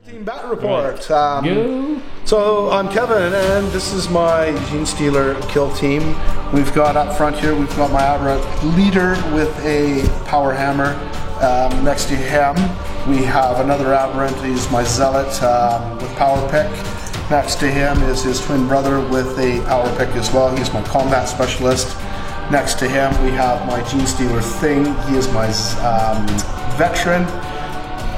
Team Bat Report. So I'm Kevin, and this is my Genestealer kill team. We've got up front here, we've got my Aberrant leader with a power hammer. Next to him, we have another Aberrant. He's my Zealot with power pick. Next to him is his twin brother with a power pick as well. He's my combat specialist. Next to him, we have my Genestealer Thing. He is my veteran.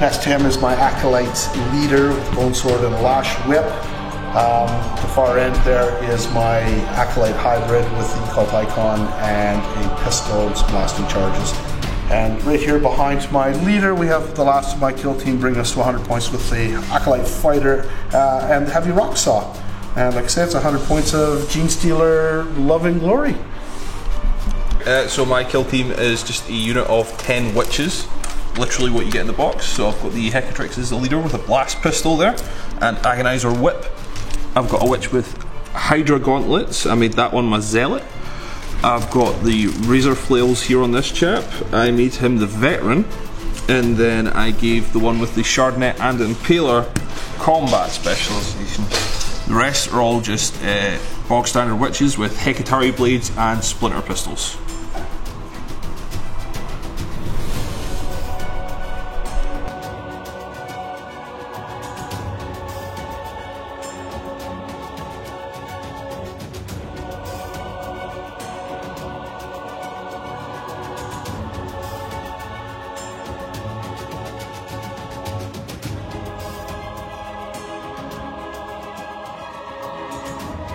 Next to him is my Acolyte leader with Bone Sword and a Lash Whip. The far end there is my Acolyte hybrid with the Cult Icon and a pistol and some blasting charges. And right here behind my leader, we have the last of my kill team bringing us to 100 points with the Acolyte Fighter and the Heavy Rock Saw. And like I said, it's 100 points of Genestealer love and glory. So my kill team is just a unit of 10 witches. Literally what you get in the box. So I've got the Hecatrix as the leader with a blast pistol there and Agonizer whip. I've got a witch with Hydra gauntlets. I made that one my Zealot. I've got the Razor Flails here on this chap. I made him the veteran, and then I gave the one with the Shardnet and Impaler combat specialization. The rest are all just bog standard witches with Hekatari blades and splinter pistols.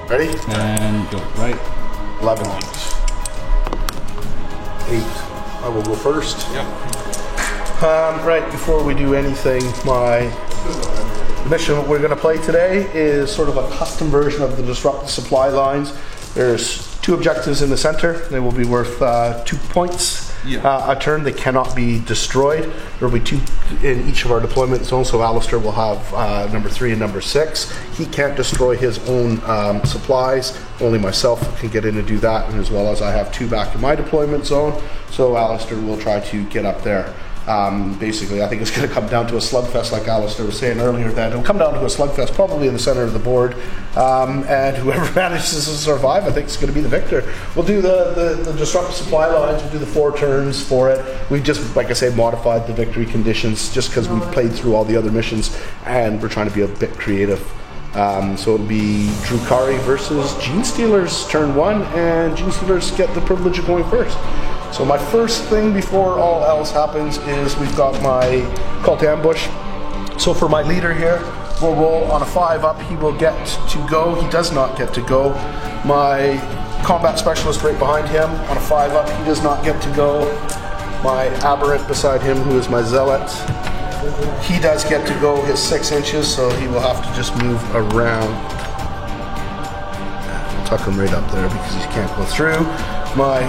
Ready? And go, right. 11. 8. I will go first. Yep. Right, before we do anything, my mission we're going to play today is sort of a custom version of the Disrupt the Supply lines. There's 2 objectives in the center. They will be worth 2 points a turn. They cannot be destroyed. There will be 2 in each of our deployment zones, so Alistair will have number 3 and number 6. He can't destroy his own supplies. Only myself can get in and do that, and as well as I have 2 back in my deployment zone, so Alistair will try to get up there. Basically, I think it's going to come down to a slugfest, like Alistair was saying earlier, that it'll come down to a slugfest probably in the center of the board, and whoever manages to survive, I think, is going to be the victor. We'll do the Disrupt Supply lines, we'll do the 4 turns for it. We've just, like I say, modified the victory conditions just because we've played through all the other missions, and we're trying to be a bit creative. So it'll be Drukhari versus Genestealers turn 1, and Genestealers get the privilege of going first. So my first thing before all else happens is we've got my Cult Ambush. So for my leader here, we'll roll on a 5 up, he will get to go. He does not get to go. My Combat Specialist right behind him, on a 5 up, he does not get to go. My Aberrant beside him, who is my Zealot, he does get to go his 6 inches, so he will have to just move around. Tuck him right up there because he can't go through. My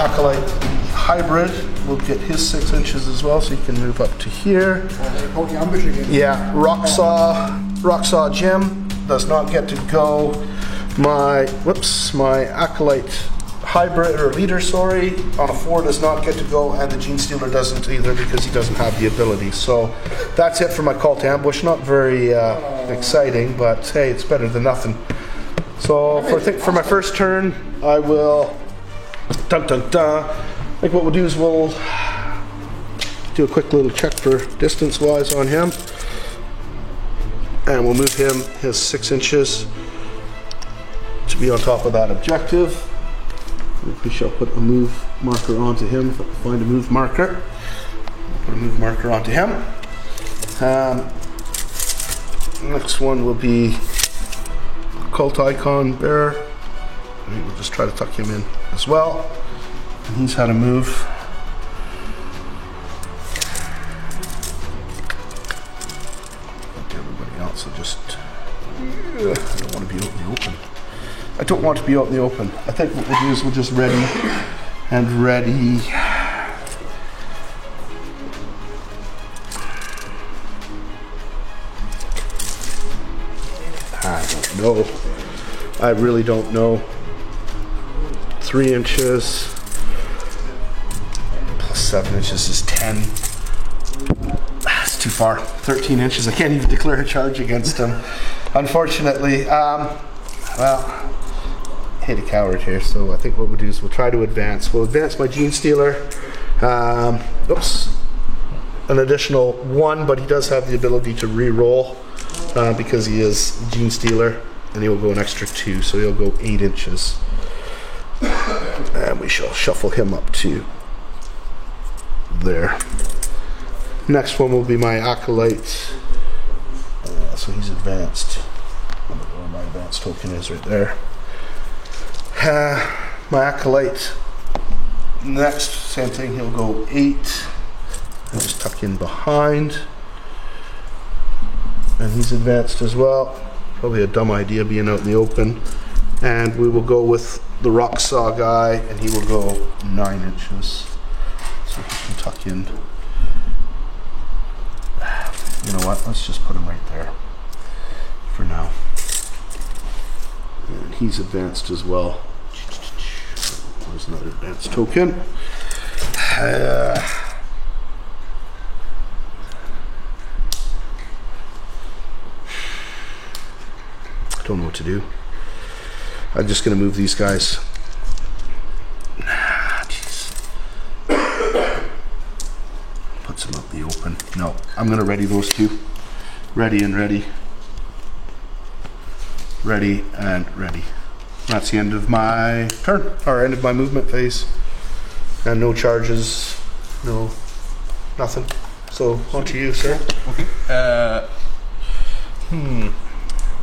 Acolyte hybrid will get his 6 inches as well, so he can move up to here. Yeah, Rock Saw Jim does not get to go. My Acolyte hybrid, or leader, sorry, on a 4 does not get to go, and the Genestealer doesn't either because he doesn't have the ability. So that's it for my Cult Ambush. Not very exciting, but hey, it's better than nothing. So for my first turn, I will. Dun dun dun. I think what we'll do is we'll do a quick little check for distance wise on him, and we'll move him his 6 inches to be on top of that objective. We shall put a move marker onto him if I can find a move marker. Put a move marker onto him. Next one will be Cult Icon Bearer. We'll just try to tuck him in as well. And he's had a move. Everybody else will just. I don't want to be out in the open. I don't want to be out in the open. I think what we'll do is we'll just ready and ready. I don't know. I really don't know. 3 inches plus 7 inches is 10. That's too far. 13 inches. I can't even declare a charge against him, unfortunately. Well, I hate a coward here, so I think what we'll do is we'll try to advance. We'll advance my Gene Stealer. Oops. An additional 1, but he does have the ability to re-roll because he is Gene Stealer, and he will go an extra 2, so he'll go 8 inches. And we shall shuffle him up to there. Next one will be my Acolyte. So he's advanced. I don't know where my advanced token is, right there. My Acolyte. Next, same thing, he'll go 8. I'll just tuck in behind. And he's advanced as well. Probably a dumb idea being out in the open. And we will go with the Rock Saw guy, and he will go 9 inches. So he can tuck in. You know what? Let's just put him right there for now. And he's advanced as well. There's another advanced token. I don't know what to do. I'm just going to move these guys. Jeez. Puts them out the open. No, I'm going to ready those two. Ready and ready. Ready and ready. That's the end of my turn, or end of my movement phase. And no charges, no, nothing. So, on to you, sir. Okay.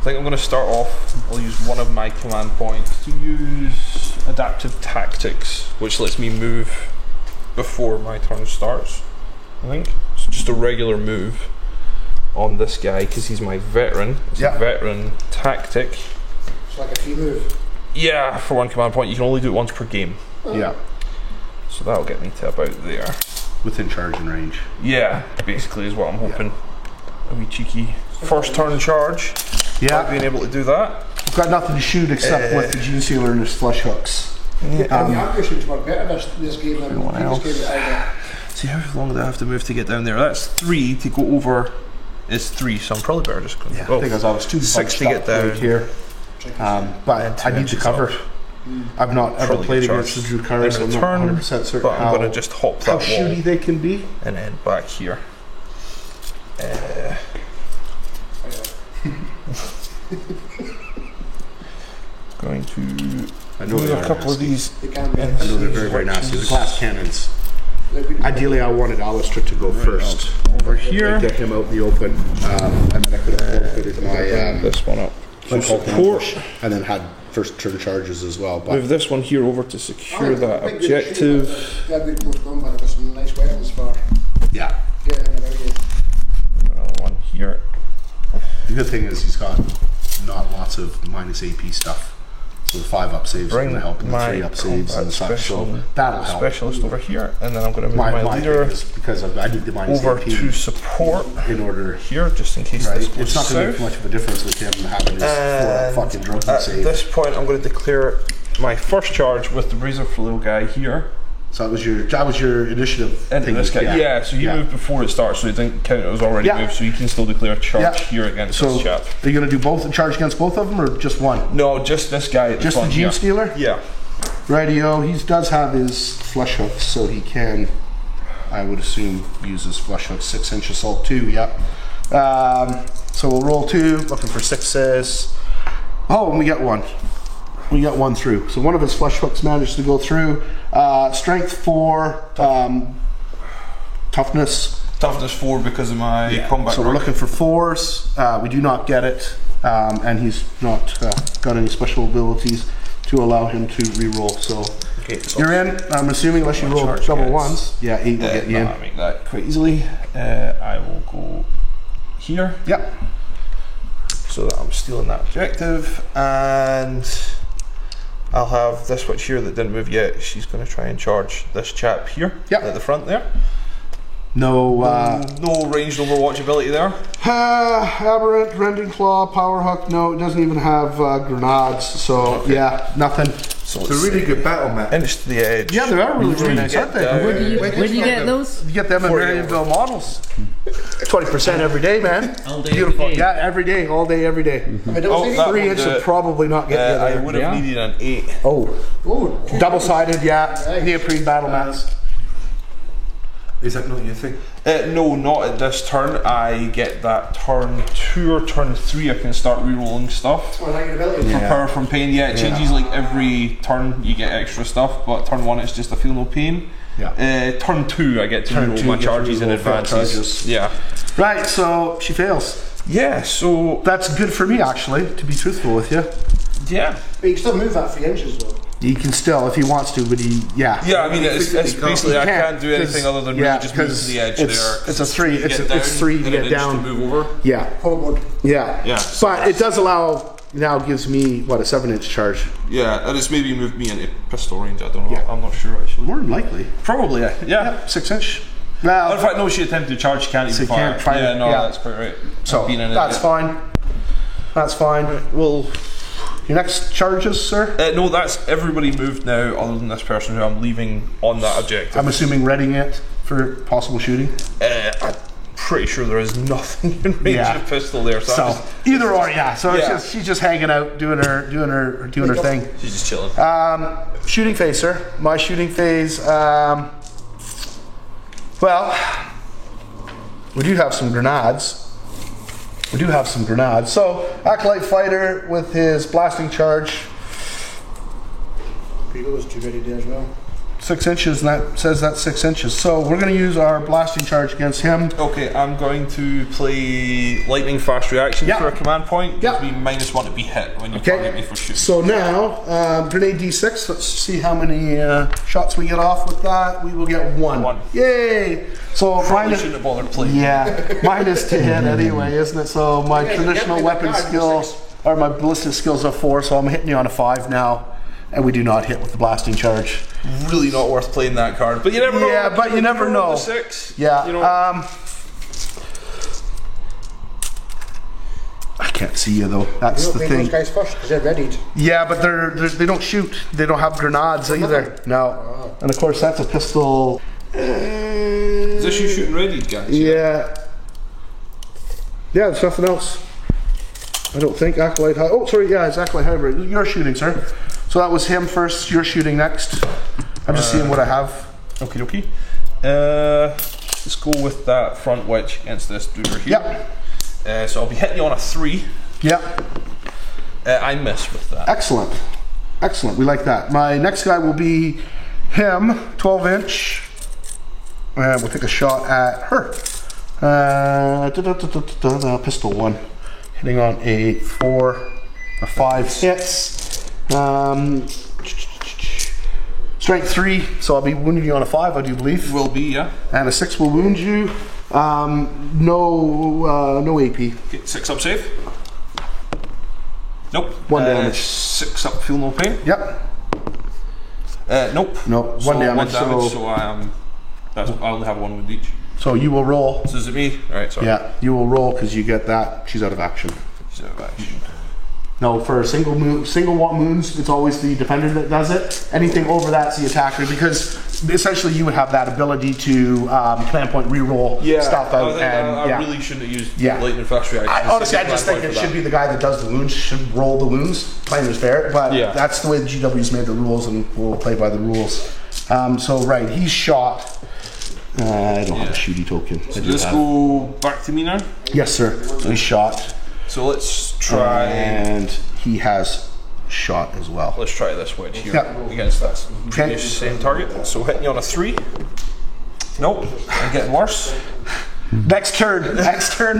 I think I'm going to start off, I'll use one of my command points to use Adaptive Tactics, which lets me move before my turn starts, I think. It's just a regular move on this guy, because he's my veteran. It's a veteran tactic. It's like a free move. Yeah, for one command point. You can only do it once per game. Yeah. So that'll get me to about there. Within charge and range. Yeah, basically is what I'm hoping. A wee cheeky first turn charge. Yeah. Being able to do that. I've got nothing to shoot except with the Gene Sealer and his flush hooks. The accuracies were better this game than the previous game that I got. See how long do I have to move to get down there? That's 3 to go over. It's 3, so I'm probably better just going. Yeah, I think I was 2 6 to get down here. But I need to cover. I've not ever played against the Drukhari, so I'm not 100% certain but I'm going to just hop that how shooty wall they can be. and then back here. Going to do a couple of these. They can be. I know they're very, very nasty. The glass cannons. Ideally, I wanted Alistair to go first. Over here. Get him out in the open, and then I could have forfeited my this one up. my Support. and then had first turn charges as well. But Move this one here over to secure that objective. They had good close combat. They've got some nice weapons for yeah, getting them out here. Another one here. the good thing is he's got not lots of minus AP stuff. So the 5-up saves are going to help, and the 3-up saves and such. So that'll help. Specialist over here, and then I'm going to move my leader thing is because I need the minus over AP to support in order here, just in case right. this goes It's not going to south. make much of a difference with him having his 4-up fucking drug save. At this point, I'm going to declare my first charge with the Razor Flail guy here. So that was your initiative Into thing. this guy. Yeah, so you moved before it starts, so it didn't count. It was already moved, so you can still declare a charge here against this chap. Are you going to do both and charge against both of them, or just one? No, just this guy. At Just the Gene Stealer? Yeah. Rightio. He does have his flush hooks, so he can, I would assume, use his flush hooks. 6-inch assault 2. Yep. So we'll roll 2, looking for 6s. Oh, and we get 1. We got 1 through. So one of his flush hooks managed to go through. Strength 4, toughness. Toughness 4 because of my combat. So we're looking for 4s. We do not get it, and he's not got any special abilities to allow him to re-roll. So you're in. I'm assuming unless you roll double ones. Yeah, 8 will get you in. I make that quite easily. I will go here. Yep. So that I'm stealing that objective, and I'll have this witch here that didn't move yet. She's going to try and charge this chap here at the front there. No, No ranged Overwatch ability there. aberrant, rending claw, power hook. No, it doesn't even have grenades. So yeah, nothing. So It's a really good battle map. inch to the edge. Yeah, they are really nice, aren't they? down. Where do you get those? You get them in Marionville models. 20% every day, man. All day, Beautiful. every day. Yeah, every day, all day, every day. I don't Oh, see that 3 one, inch will probably not get you I there. would have Yeah. needed an 8. Oh, Oh, double-sided, yeah. Neoprene battle mats. Is that not your thing? No, not at this turn. I get that turn 2 or turn 3. I can start re-rolling stuff. I like your ability. Prepare from pain. Yeah, it changes like every turn. You get extra stuff, but turn 1 it's just a feel no pain. Yeah. Turn 2 I get to Turn re-roll 2 my you get to charges in re-roll failed advances. charges. Yeah. Right, so she fails. Yeah. So That's good for me, actually, to be truthful with you. yeah. But you can still move that 3 inches though. He can still, if he wants to, but Yeah, I mean, it's basically I can't do anything other than really just move to the edge there. It's a 3. You It's get down, 3 to and get an inch down. to move over. Yeah, Homeward. yeah, Yeah. But it does allow. Now gives me what, a 7-inch charge. Yeah, and it's maybe moved me into pistol range. I don't know. Yeah. I'm not sure actually. More than likely. Probably. Yeah. 6-inch. In Well, fact, no, she attempted to charge. She can't So even you can't fire. fire Yeah, it, no, yeah. that's quite right. so I've been in it, that's yeah. fine. That's fine. Well, Your next charges, sir? no, that's everybody moved now, other than this person who I'm leaving on that objective. I'm assuming readying it for possible shooting. I'm pretty sure there is nothing in range Yeah. of pistol there. So, I'm So just, either or, yeah. So it's Yeah. just, she's just hanging out, doing her thing. she's just chilling. Shooting phase, sir. My shooting phase. Well, we do have some grenades. So, Acolyte Fighter with his blasting charge, Goes to ready there as well. 6 inches, and that says that's 6 inches. So we're going to use our blasting charge against him. Okay, I'm going to play lightning fast reaction Yeah. for a command point. Yeah. Gives me -1 to be hit when you target me for shooting. So now, grenade D6. Let's see how many shots we get off with that. We will get 1. 1. Yay! So Probably mine is, shouldn't have bothered playing. yeah, mine is to hit anyway, isn't it? So my Yeah, traditional yeah, weapon yeah, skills, or my ballistic skills are 4. So I'm hitting you on a 5 now, and we do not hit with the blasting charge. Really not worth playing that card. But you never know. Yeah, but you never roll know. the 6. Yeah. You know, I can't see you though. That's You don't the play thing. those guys first because they're readied. Yeah, but they don't shoot. They don't have grenades either. No. And of course that's a pistol. is this you shooting ready, guys? Yeah. Yeah, there's nothing else. I don't think Acolyte Hybrid. Oh, sorry, yeah, it's Acolyte Hybrid. You're shooting, sir. So that was him first. You're shooting next. I'm just seeing what I have. Okie dokie. Let's go with that front wedge against this dude right here. Yep. So I'll be hitting you on a 3. Yep. I miss with that. Excellent. Excellent. We like that. My next guy will be him, 12-inch. And we'll take a shot at her. Pistol 1. Hitting on a 4. A 5 hits. Strength 3. So I'll be wounding you on a 5, I do believe. Will be, yeah. And a 6 will wound you. No AP. Okay, 6 up save. Nope. 1 damage. 6 up feel no pain. Yep. Nope. Nope, So 1 damage, 1 damage, so- so I am. I only have 1 with each. So you will roll. So is it me? Alright, sorry. Yeah, you will roll because you get that. She's out of action. So, action. No, for single wounds, it's always the defender that does it. Anything over that's the attacker, because essentially you would have that ability to command point reroll stuff out. I really shouldn't have used Yeah. lightning fast reaction. Honestly, I just think it should be the guy that does the wounds should roll the wounds. Plain as fair, but Yeah. that's the way the GW's made the rules, and we'll play by the rules. So right, he's shot. I don't have a shooty token. I So do let's have. go back to me now. Yes, sir. So he's shot, So let's try. and he has shot as well. Let's try this wedge here Yeah. against that Okay. same target. So hitting you on a 3. Nope. I'm getting worse. Next turn,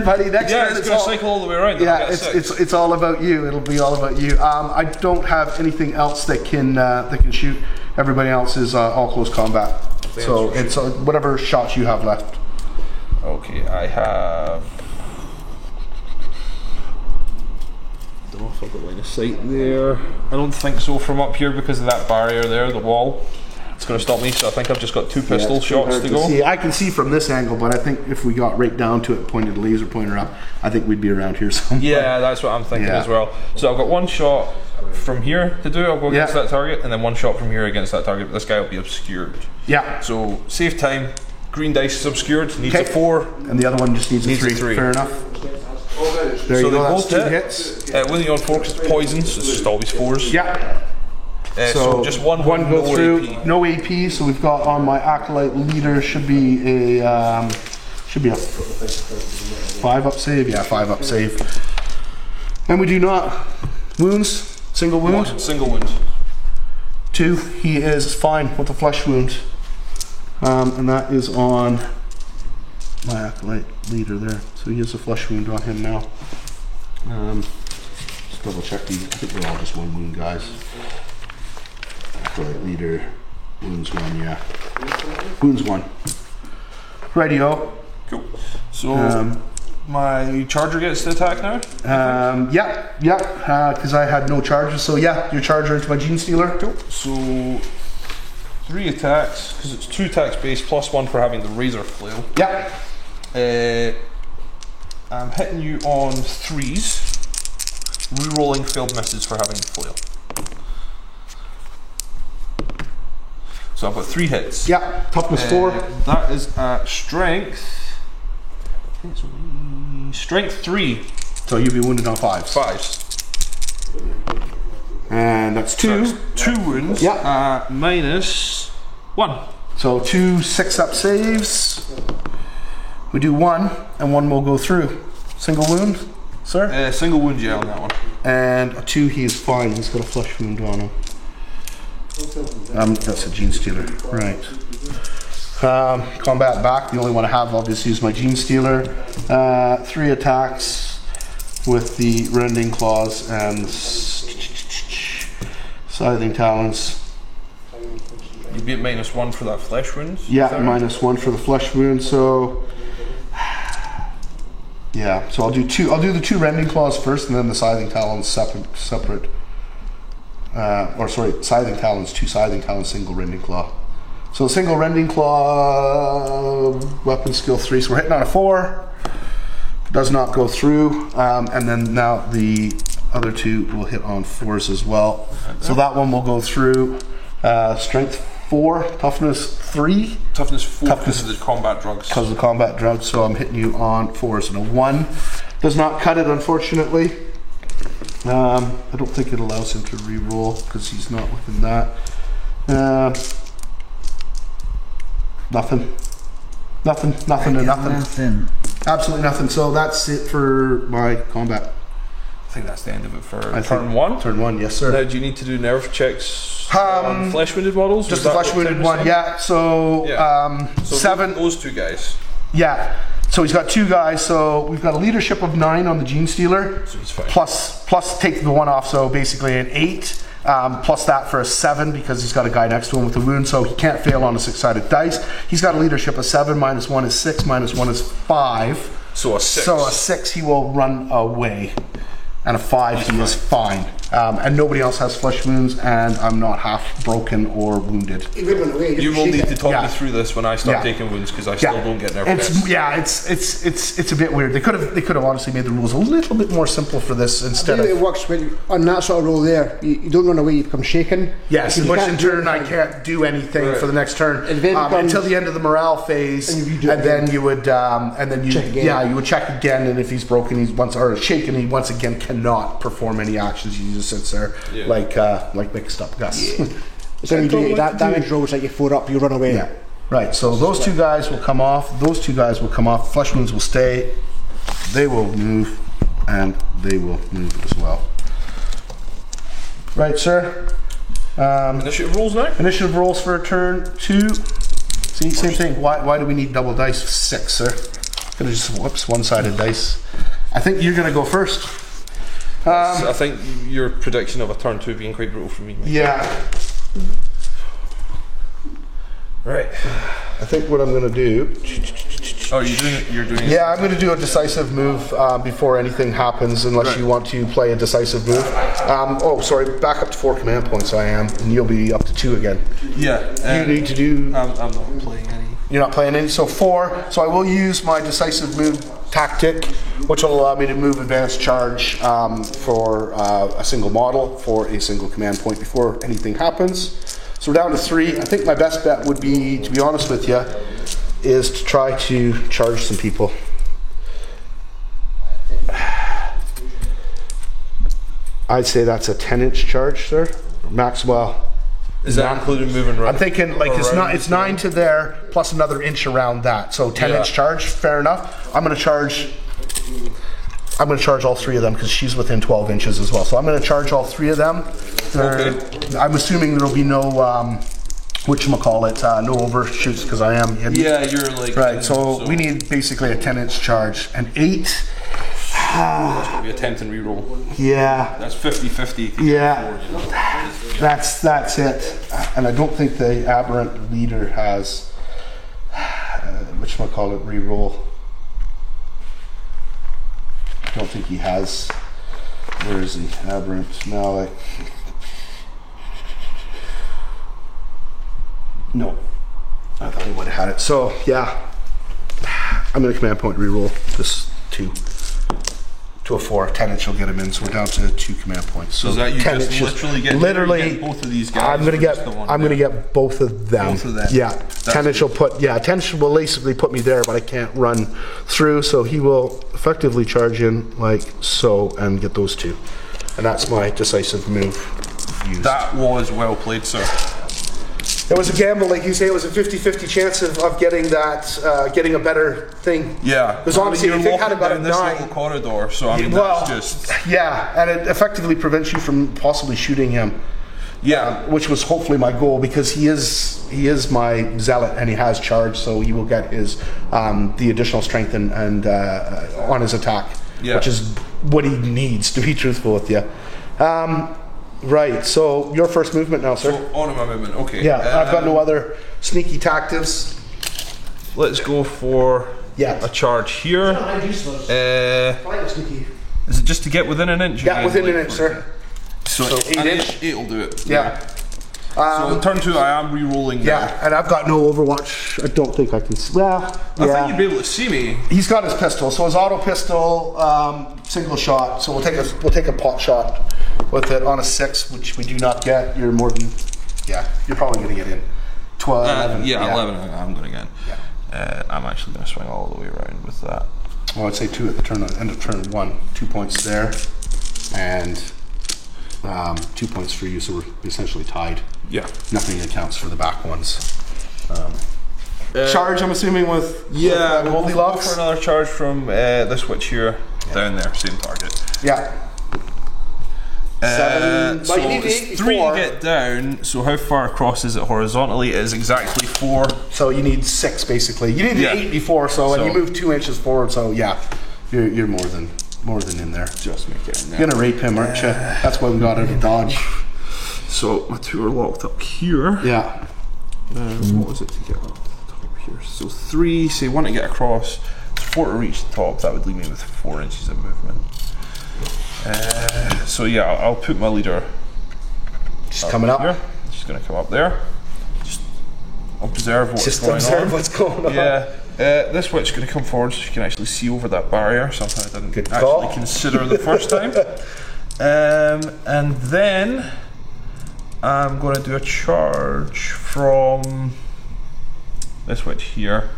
buddy. Next Yeah, turn. it's going all- to cycle all the way around. Yeah, it's all about you. It'll be all about you. I don't have anything else that can shoot. Everybody else is all close combat. So it's whatever shots you have left. Okay, I have. Don't know if I've got line of sight there. I don't think so from up here because of that barrier there, the wall. it's going to stop me. So I think I've just got 2 pistol it's pretty shots hard to go. see. I can see from this angle, but I think if we got right down to it, pointed the laser pointer up, I think we'd be around here somewhere. Yeah, that's what I'm thinking Yeah. as well. So I've got 1 shot from here to do. I'll go against Yeah. that target, and then 1 shot from here against that target. But this guy will be obscured. Yeah. So save time. Green dice is obscured. Needs a 4. And the other one just needs a 3. Fair enough. There So you they go. That's both 2 hit. hits. Winning on 4 because it's poison, so it's just always 4s. Yeah. So just one go no through. AP. No AP. So we've got on my acolyte leader should be a 5 up save. Yeah, 5 up save. And we do not wounds. Single wound. 1 single wound. 2. He is fine with a flesh wound. And that is on my acolyte leader there. So he has a flesh wound on him now. Just double check these. I think they're all just 1 wound guys. Acolyte leader, wounds 1, yeah. Wounds 1. Rightio. Cool. So my charger gets to attack now. Because I had no charges. So yeah, your charger into my Gene Stealer. Cool. So 3 attacks because it's 2 attacks base plus 1 for having the razor flail. Yeah. I'm hitting you on 3s. Rerolling failed misses for having the flail. So I've got 3 hits. Yeah. Toughness 4. That is strength. Strength 3. So you'd be wounded on 5s. 5s. And that's 2. So 2 wounds. Yeah. Minus 1. So 2 6-up saves. We do 1, and 1 will go through. Single wound, sir. Single wound, yeah, on that one. And a 2, he is fine. He's got a flesh wound on him. That's a Gene Stealer, right. Combat back, the only one I have obviously is my Gene Stealer. 3 attacks with the Rending Claws and Scything Talons. You'd be at minus 1 for that flesh wound. Yeah, minus 1 for the flesh wound, so yeah, so I'll do the 2 Rending Claws first and then the Scything Talons separate. Scything Talons, 2 Scything Talons, single Rending Claw. So single Rending Claw, weapon skill 3, so we're hitting on a 4. Does not go through, and then now the other 2 will hit on 4s as well. So that one will go through. Strength 4, toughness 3. Toughness 4 because of the combat drugs. Because of the combat drugs, so I'm hitting you on 4s and a 1. Does not cut it, unfortunately. I don't think it allows him to re-roll because he's not within that. Nothing. Absolutely nothing. So that's it for my combat. I think that's the end of it for I turn think- 1. Turn 1, yes sir. Now, do you need to do nerve checks on flesh wounded models? Just Is the that flesh what wounded you're one, saying? yeah. So, Yeah. So 7. Those 2 guys. Yeah. So he's got 2 guys. So we've got a leadership of 9 on the Gene Stealer. So he's fine. Plus take the 1 off. So basically an 8. Plus that for a 7 because he's got a guy next to him with a wound. So he can't fail on a 6-sided dice. He's got a leadership of 7. Minus 1 is 6. Minus 1 is 5. So a 6. So a 6 he will run away. And a 5 he is fine. And nobody else has flesh wounds, and I'm not half broken or wounded. He would run away. You will need to talk Yeah. me through this when I start Yeah. taking wounds because I still don't get nerve tests. It's a bit weird. They could have honestly made the rules a little bit more simple for this instead The way it of. works when on that sort of roll there, you don't run away. You become shaken. Yes, You in which can't in do turn I anything. can't do anything for the next turn And then comes- until the end of the morale phase, And you do it and then you would Check again. you would check again, and if he's broken, he's once or shaken, he once again cannot perform any actions. He just sits there like mixed up Gus. So you do that damage rolls like you 4 up, you run away. Yeah. Right, so those 2 guys will come off, those 2 guys will come off, flesh wounds will stay, they will move, and they will move as well. Right, sir. Initiative rolls now? Initiative rolls for turn 2. See, same thing. Why do we need double dice? 6, sir. Could have just, whoops, 1-sided dice. I think you're going to go first. So I think your prediction of a turn 2 being quite brutal for me. Mate. Yeah. Right. I think what I'm going to do Oh, you're doing it. Yeah, I'm going to do a decisive move before anything happens, unless you want to play a decisive move. Oh, sorry, back up to 4 command points I am, and you'll be up to 2 again. Yeah. You need to do... I'm not playing any. You're not playing any, so 4. So I will use my decisive move tactic, which will allow me to move advanced charge for a single model for a single command point before anything happens. So we're down to 3. I think my best bet would be, to be honest with you, is to try to charge some people. I'd say that's a 10-inch charge, sir. Max, well... Is that including moving right? I'm thinking like it's 9 to there plus another inch around that. So 10-inch charge, fair enough. I'm gonna charge all 3 of them because she's within 12 inches as well. So I'm gonna charge all 3 of them. Okay. I'm assuming there'll be no no overshoots because I am hidden. Yeah, you're like right. So we need basically a 10-inch charge. An 8. That's gonna be a 10 and reroll. Yeah. That's 50-50. Yeah. That's it. And I don't think the aberrant leader has reroll. I don't think he has. Where is he? Aberrant. No. No. I thought he would have had it. So yeah. I'm gonna command point reroll this 2. To a 4, 10-inch will get him in, so we're down to 2 command points. So is that you 10 just inches. literally get both of these guys? I'm gonna get both of them. Both of them. Yeah, 10-inch will 10-inch will basically put me there, but I can't run through, so he will effectively charge in like so and get those 2, and that's my decisive move used. That was well played, sir. It was a gamble, like you say. It was a 50-50 chance of getting that, getting a better thing. Yeah, because honestly, if it had about a 9, this little corridor, so I mean, that's just and it effectively prevents you from possibly shooting him. Yeah, which was hopefully my goal because he is my zealot and he has charge, so he will get his the additional strength and on his attack, which is what he needs, to be truthful with you. Right, so your first movement now, sir. So on my movement, okay. Yeah, I've got no other sneaky tactics. Let's go for a charge here. Is it just to get within an inch? Yeah, within an inch, sir. So 8-inch? 8 will do it. Yeah. So in turn 2, I am re-rolling now. Yeah, and I've got no Overwatch. I don't think I can see. Well, I think you'd be able to see me. He's got his pistol, so his auto pistol, single shot. So we'll take a pot shot with it on a 6, which we do not get. You're more than, you're probably going to get in. 12, 11. 11. I'm going to get in. Yeah. I'm actually going to swing all the way around with that. Well, I'd say 2 at the end of turn 1. 2 points there, and 2 points for you. So we're essentially tied. Yeah. Nothing accounts for the back ones. Charge, I'm assuming, with Goldilocks. We'll go for another charge from this witch here, down there, same target. Yeah. 7. So it's 3 to get down. So how far across is it horizontally? It is exactly 4. So you need 6 basically. You need the 8 before, and you move 2 inches forward. So yeah, you're more than in there. Just make it in there. You're gonna rape him, aren't you? That's why we got out of dodge. So my 2 are locked up here. Yeah. What was it to get up to the top here? So 3, say 1 to get across, 4 to reach the top. That would leave me with 4 inches of movement. So yeah, I'll put my leader. She's coming up. Here. She's going to come up there. Just observe what's going on. Yeah. This witch is going to come forward so she can actually see over that barrier. Something I didn't actually consider the first time. And then I'm going to do a charge from this witch here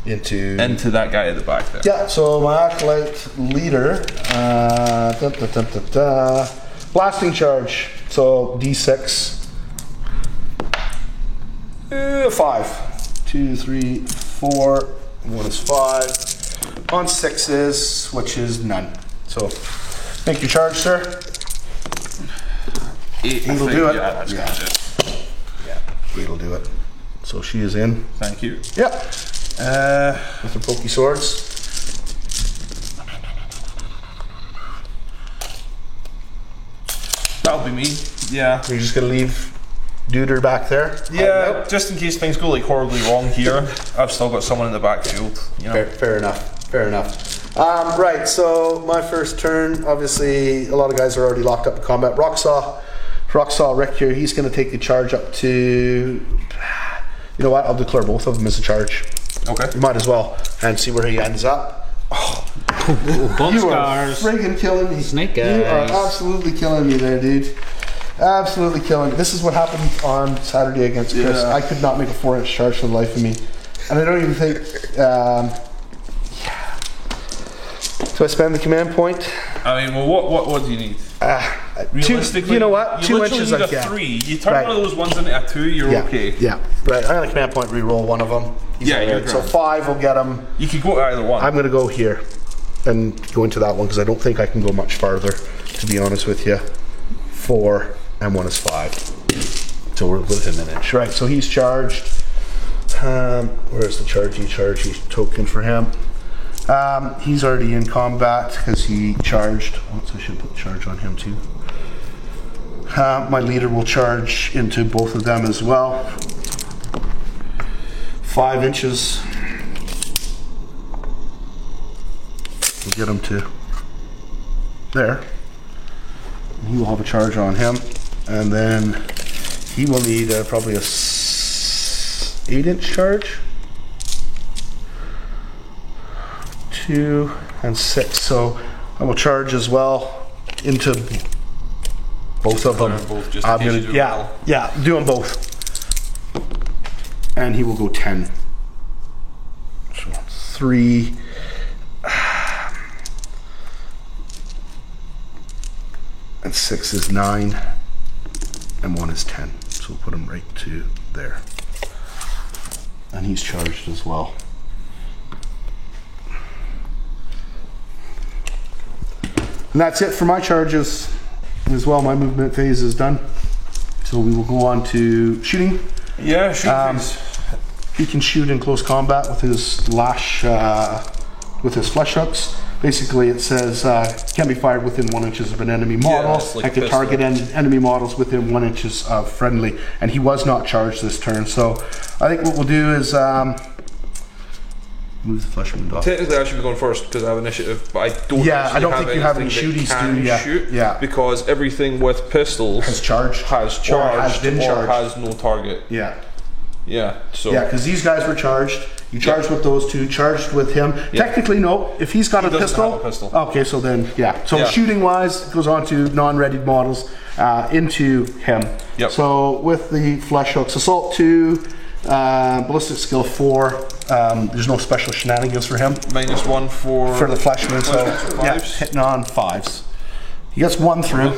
into that guy at the back there. Yeah, so my acolyte leader, blasting charge. So D6, 5, 2, 3, 4. 1 is 5. On 6s, which is none. So make your charge, sir. 8 will do it. Yeah, that's good. Yeah, 8 will do it. So she is in. Thank you. Yep. With the pokey swords. That'll be me. Yeah. You're just gonna leave. duder back there. Yeah, just in case things go like horribly wrong here, I've still got someone in the backfield. You know. Fair enough. Fair enough. Right, so my first turn, obviously a lot of guys are already locked up in combat. Rocksaw Rick here, he's going to take the charge up to... You know what, I'll declare both of them as a charge. Okay. You might as well, and see where he ends up. Bone You are scars. friggin' killing me. Snake You are eyes. absolutely killing me there, dude. Absolutely killing me. This is what happened on Saturday against Chris. Yeah. I could not make a 4-inch charge for the life of me. And I don't even think... Do I spend the command point? I mean, well, what do you need? Realistically, you know what? You 2 literally inches need I a get. 3. You turn Right. one of those ones into a 2, you're okay. Yeah. Right. I'm going to command point re-roll one of them. Yeah, you're So grand. 5 will get him. You could go to either one. I'm going to go here and go into that one because I don't think I can go much farther, to be honest with you. 4 and 1 is 5. So we're within an inch. Right, so he's charged. Where's the chargey token for him? He's already in combat because he charged. So I should put the charge on him too. My leader will charge into both of them as well. 5 inches. We'll get him to there. He will have a charge on him, and then he will need probably a 8-inch charge. 2 and 6. So I will charge as well into both of them. Both, just in I'm case gonna, you do yeah, well. yeah, do them both. And he will go 10. So 3. And 6 is 9. And 1 is 10. So we'll put him right to there. And he's charged as well. And that's it for my charges as well. My movement phase is done. So we will go on to shooting. Yeah, shoot, please. He can shoot in close combat with his lash, with his flesh hooks. Basically, it says can be fired within 1 inches of an enemy model. it's like and can pistol. target enemy models within 1 inches of friendly. And he was not charged this turn. So I think what we'll do is move the flesh wound off. Technically, I should be going first because I have initiative, but I don't. Yeah, actually I don't think you have any anything that shooties, can do you? Yeah. shoot. Yeah. Because everything with pistols Has charged. has Or charged, has been charged. has no target. Yeah. Yeah. So. Yeah, because these guys were charged. You charged with those two, charged with him. Technically, no. If he's got He a doesn't pistol, have a pistol. okay, so then, yeah. So Yeah. shooting wise, it goes on to non-readied models into him. Yep. So with the flesh hooks, assault 2, ballistic skill 4. There's no special shenanigans for him -1 for the flesh wound. So yeah, fives. hitting on 5s. He gets 1 through.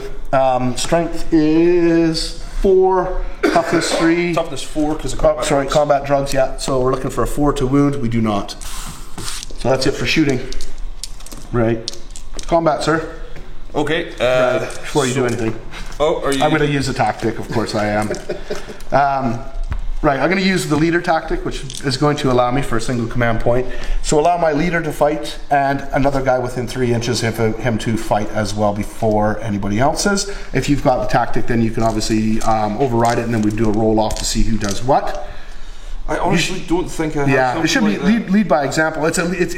Strength is 4. Toughness 3. Toughness 4 because of Oh, combat. sorry, combat drugs, yeah. So we're looking for a 4 to wound. We do not. So that's it for shooting. Right. Combat, sir. Okay. Before you do anything. Oh, are you? I'm going to use a tactic, of course I am. Right, I'm going to use the leader tactic, which is going to allow me for a single command point. So allow my leader to fight and another guy within 3 inches of him to fight as well before anybody else's. If you've got the tactic, then you can obviously override it, and then we do a roll off to see who does what. I honestly don't think I have. Yeah, it should be something like that. lead by example. It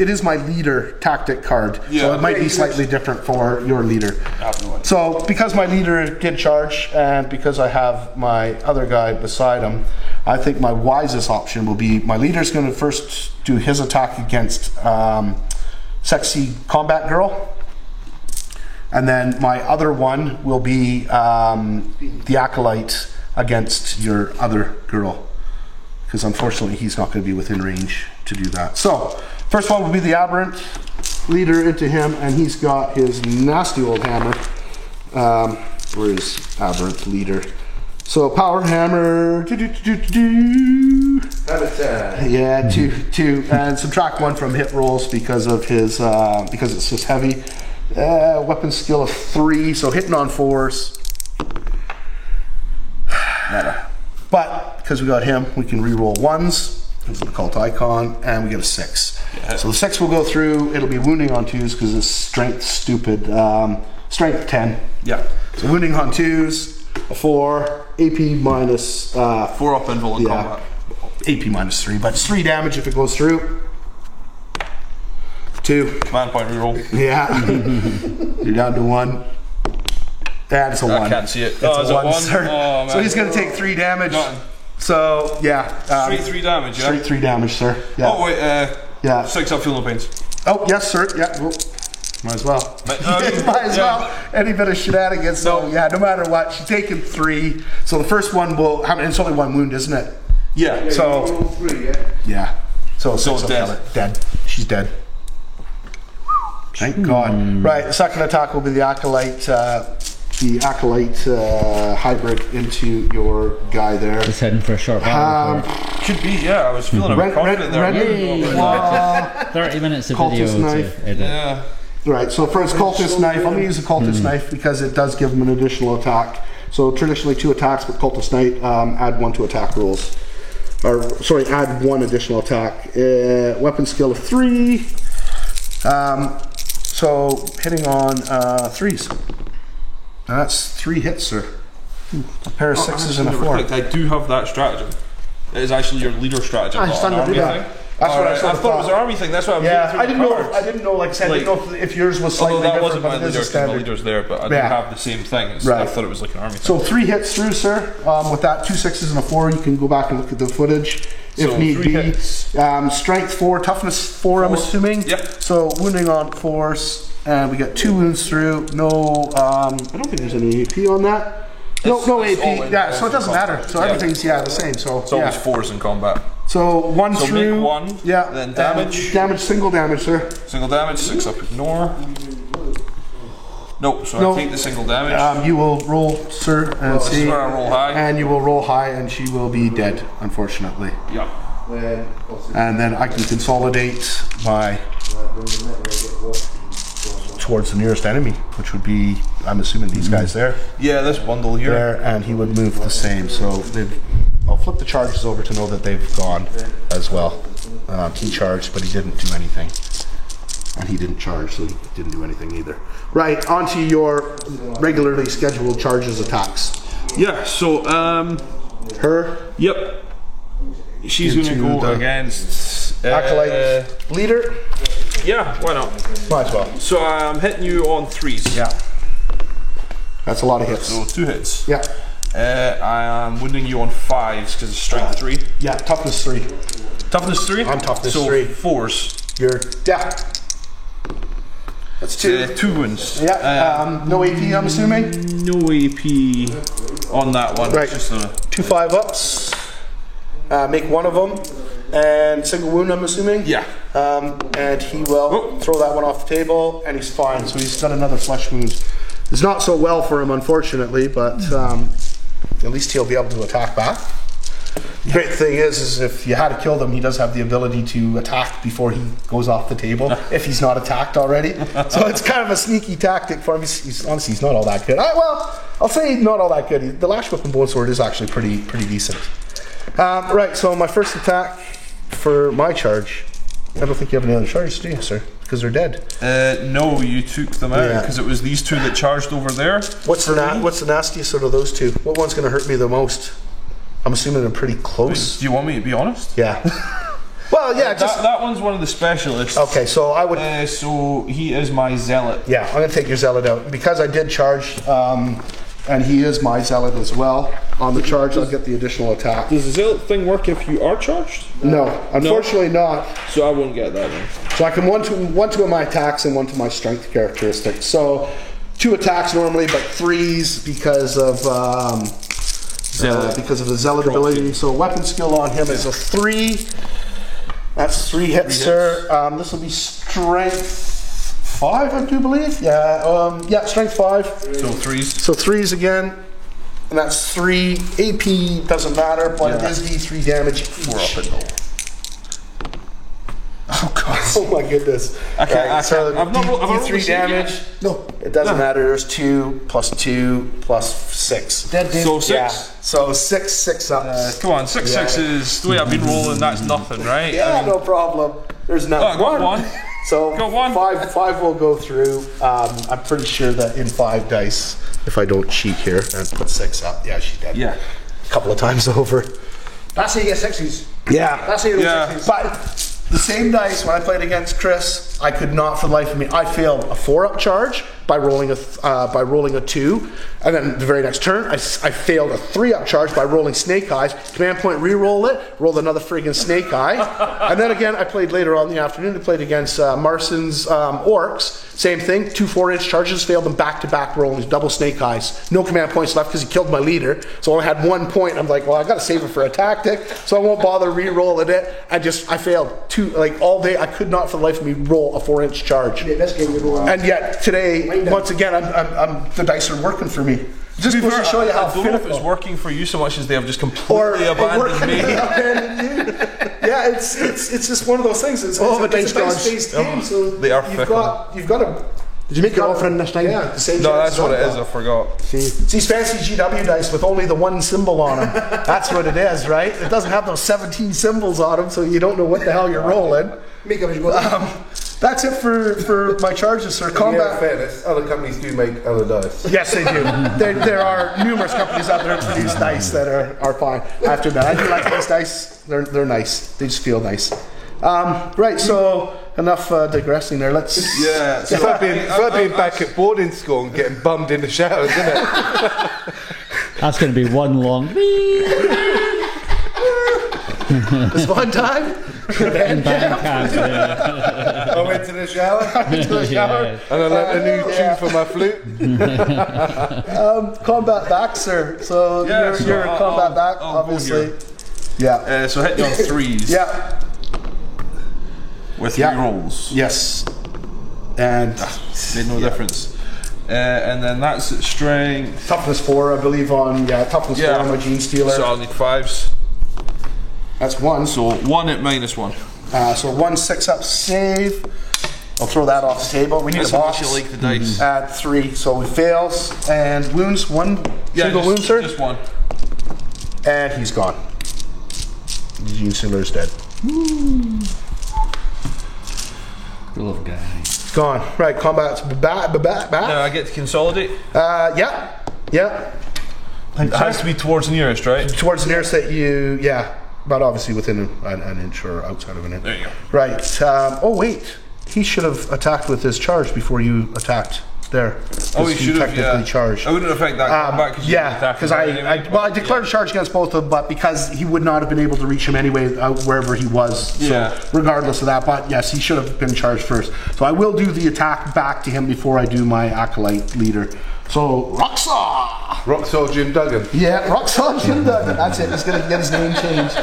is my leader tactic card, Yeah. so it might be slightly different for your leader. I have no idea. So because my leader did charge, and because I have my other guy beside him, I think my wisest option will be my leader's going to first do his attack against sexy combat girl, and then my other one will be the acolyte against your other girl. Because unfortunately he's not going to be within range to do that. So, first one will be the aberrant leader into him, and he's got his nasty old hammer. Where is aberrant leader? So, power hammer. Yeah, two, and subtract 1 from hit rolls because of his because it's just heavy. Weapon skill of 3, so hitting on 4s. But because we got him, we can re-roll 1s. There's the occult icon, and we get a 6. Yeah. So the 6 will go through. It'll be wounding on 2s because it's strength stupid. Strength 10. Yeah. So wounding on 2s. a 4, AP minus 4 up invul in yeah, combat. AP minus 3, but it's 3 damage if it goes through. 2. Command point reroll. Yeah. You're down to 1. That's a 1. I can't see it. It's Oh, a is it 1, 1? sir. Oh, man. So he's going to take 3 damage. Nothing. So, yeah. Straight 3 damage, yeah? Straight 3 damage, sir. Yeah. Oh, wait, yeah. 6 up, feel no pains. Oh, yes, sir. Yeah. Well, might as well. Might Might as well. Any bit of shenanigans. So, yeah, no matter what, she's taking 3. So the first one will have, it's only 1 wound, isn't it? Yeah. So, Roll 3, yeah? yeah. So, So 6 dead. will kill it. Dead. She's dead. Thank God. Right, the second attack will be the Acolyte hybrid into your guy there. Just heading for a short battle. Could be, yeah. I was feeling a bit confident there. Red, 30 minutes of Cultist video knife. to edit. Yeah. right, so for his cultist knife, I'm going to use a cultist knife because it does give him an additional attack. So traditionally 2 attacks, but cultist knife, add 1 to attack rolls. Or, sorry, add 1 additional attack. Weapon skill of 3. So hitting on 3s. And that's 3 hits, sir. A pair of 6s and a 4. I do have that stratagem. It is actually your leader stratagem. I not stand an to do army that. thing. That's what I Alright, sort I of thought it was thought. an army thing. That's why I was Yeah, looking I through didn't the know. cards. I didn't know. Like I said, I didn't know if yours was slightly Although that different, wasn't but my it leader, is a because my standard. leader's there, but I do Yeah. have the same thing. I Right. thought it was like an army thing. So 3 hits through, sir. With that, 2 6s and a 4, you can go back and look at the footage if So need 3 be. hits. Strength 4, toughness 4, I'm assuming. Yep. So wounding on 4s, and we get 2 wounds through. No, I don't think there's any AP on that. No, It's no all AP. in- Yeah, so it doesn't matter. So Yeah. everything's the same. So It's yeah. always 4s in combat. So 1 So through. make 1, Yeah. then damage. Damage, single damage, sir. Single damage, 6 up, ignore. Nope, so No. I take the single damage. You will roll, sir, and This is see. where I roll high. And you will roll high, and she will be dead, unfortunately. Yeah. And then I can consolidate my towards the nearest enemy, which would be, I'm assuming, these guys there. Yeah, this bundle here. There, and he would move the same. So I'll flip the charges over to know that they've gone as well. He charged, but he didn't do anything. And he didn't charge, so he didn't do anything either. Right, onto your regularly scheduled charges attacks. Yeah, so, Her, yep. She's going to Into go the against... acolyte leader. Yeah, why not? Might as well. So I'm hitting you on 3s. Yeah. That's a lot of hits. So 2 hits. Yeah. I am wounding you on 5s because it's strength 3. Yeah, toughness 3. Toughness 3? I'm toughness so 3. 4s. You're, yeah. That's 2. 2 wounds. Yeah, no AP, I'm assuming? No AP on that one. Right. It's just a 2 5-ups. Make 1 of them. And single wound, I'm assuming? Yeah. And he will throw that one off the table, and he's fine. So he's got another flesh wound. It's not so well for him, unfortunately, but at least he'll be able to attack back. The great thing is if you had to kill them, he does have the ability to attack before he goes off the table, if he's not attacked already. So it's kind of a sneaky tactic for him. Honestly, he's not all that good. Well, I'll say not all that good. The Lash Whip and Bone Sword is actually pretty decent. Right, so my first attack for my charge. I don't think you have any other charges, do you, sir? Because they're dead. no, you took them out Yeah. because it was these 2 that charged over there. What's the nastiest out of those 2? What one's going to hurt me the most? I'm assuming they're pretty close. Do you want me to be honest? Yeah. Well, yeah, just... That one's one of the specialists. Okay, so I would... So he is my zealot. Yeah, I'm going to take your zealot out. Because I did charge, and he is my zealot as well, on the charge, I'll get the additional attack. Does the zealot thing work if you are charged? No, unfortunately not. So I won't get that then. So I can one to my attacks and 1 to my strength characteristic. So 2 attacks normally, but 3s because of the zealot ability. So weapon skill on him is a 3. That's 3 hits, sir. This will be strength 5, I do believe. Yeah, strength 5. So 3s. So 3s again, and that's 3. AP doesn't matter, but it is D3 damage. 4 up and low. Oh god! Oh my goodness! I've not rolled- have I rolled D3 a save yet? damage. No, it doesn't matter. There's 2 plus 2 plus 6. Dead dude. So 6? Yeah. So 6 ups. Come on, 6 Yeah. is the way I've been rolling. That's nothing, right? Yeah, no problem. There's Oh, not I got 1. So Go on. five will go through. I'm pretty sure that in 5 dice, if I don't cheat here and put 6 up, yeah, she's dead. Yeah. A couple of times over. That's how you get 60s. Yeah. That's how you roll Yeah. 60s. But the same dice when I played against Chris, I could not for the life of me. I failed a 4-up charge by rolling a 2, and then the very next turn I failed a 3-up charge by rolling snake eyes. Command point re-roll it, rolled another friggin' snake eye, and then again I played later on in the afternoon. I played against Marston's orcs. Same thing, 2 4-inch charges, failed them back to back rolling, double snake eyes. No command points left because he killed my leader. So I had 1 point. I'm like, well, I got to save it for a tactic, so I won't bother re-rolling it. I failed 2, like all day. I could not for the life of me roll a 4-inch charge. Yeah, this game you roll. And yet today, once again, I'm the dice are working for me. Just goes to show you how I don't know if it's finical. working for you so much as they have just completely abandoned me. Yeah, it's just one of those things. It's a dice-based game, so They are you've fickle. got to. Did you make your offering this time? Yeah, the same. No, chance that's what as it I've is. I got. forgot. It's these fancy GW dice with only the 1 symbol on them. That's what it is, right? It doesn't have those 17 symbols on them, so you don't know what the hell you're rolling. Make up as you go. That's it for my charges, sir. Yeah, Combat. fairness, other companies do make other dice. Yes, they do. There are numerous companies out there that produce dice that are fine. I have to admit, I do like these dice. They're nice. They just feel nice. Right, so enough digressing there. Let's. Yeah. It's like being back at boarding school and getting bummed in the showers, isn't it? That's going to be one long. This one time. And band camp, yeah. I went to the shower Yeah. and I learnt a new tune for my flute. Combat back, sir. So Yeah, so you're a combat back, I'll go obviously. here. Yeah. So hit you on 3s Yeah. with 3 rolls. Yes. And Made no difference. And then that's at strength. toughness 4, I believe, on toughness 4 on my Gene Stealer. So I'll need 5s. That's 1. So 1 at -1. So 1 6-up save. I'll throw that off the table. We need That's a how box. much you like the dice. Add 3, so it fails. And wounds, 1 single wound, sir. Just 1. And he's gone. Gene Stealer's dead. Good little guy. Gone. Right, combat's back. Now I get to consolidate. Yeah. It has to be towards the nearest, right? Towards the nearest that you, but obviously within an inch or outside of an inch. There you go. Right. Oh wait, he should have attacked with his charge before you attacked there. Oh, he should have. technically Yeah. charged. I wouldn't affect that combat because Yeah, because I declared a charge against both of them, but because he would not have been able to reach him anyway wherever he was. So Yeah. regardless of that, but yes, he should have been charged first. So I will do the attack back to him before I do my acolyte leader. So Roxaw. Roxall Jim Duggan. Yeah, Roxaw Jim Duggan. That's it. He's gonna get his name changed.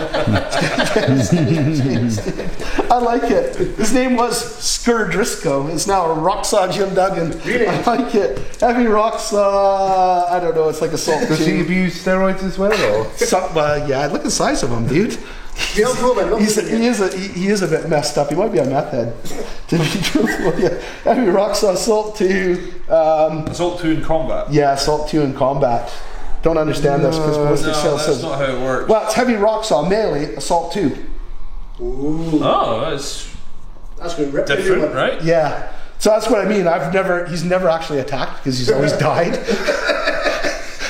I like it. His name was Skur Driscoll. It's now Roxaw Jim Duggan. Really? I like it. Heavy Roxaw. I don't know. It's like a salt. Does he abuse steroids as well, or? Yeah, look at the size of him, dude. Bill Pullman, He is a bit messed up. He might be a meth head. To be truthful, yeah. Heavy Roxaw, Assault 2. Assault 2 in combat. Yeah, Assault 2 in combat. Don't understand this because most No, sales that's says. not how it works. Well, it's Heavy Roxaw melee, Assault 2. Oh, that's That's going to rip different, everyone. right? Yeah. So that's what I mean. He's never actually attacked because he's always died.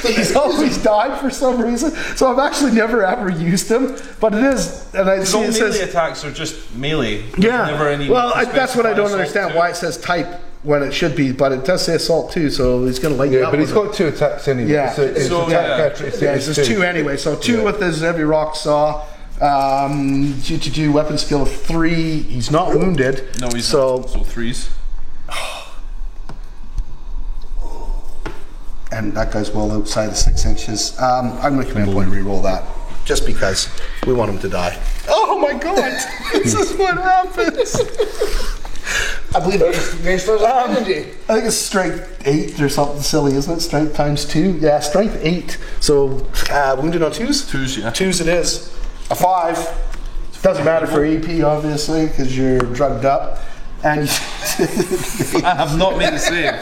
He's always died for some reason. So I've actually never ever used him. But it is, and I see All it melee says. attacks are just melee. There's Yeah. Never any That's what I don't specified understand. assault Why it says type when it should be, but it does say Assault 2, so he's going to light you Yeah, up. but he's with it. got 2 attacks anyway. Yeah. So his So, attack yeah. characteristic Yeah, is it's just 2 anyway. So 2 with his Heavy Roxaw. Do weapon skill of 3. He's not wounded. No, he's so not. So 3s. and that guy's well outside of 6 inches. I'm going to command point re-roll that just because we want him to die. Oh my god! This is what happens. I believe it's I think it's strength 8 or something silly, isn't it? Strength times 2. Yeah, strength 8. So wounded on 2s. 2s, yeah. 2s it is. A 5. Doesn't matter for AP obviously because you're drugged up. And I have not made the save.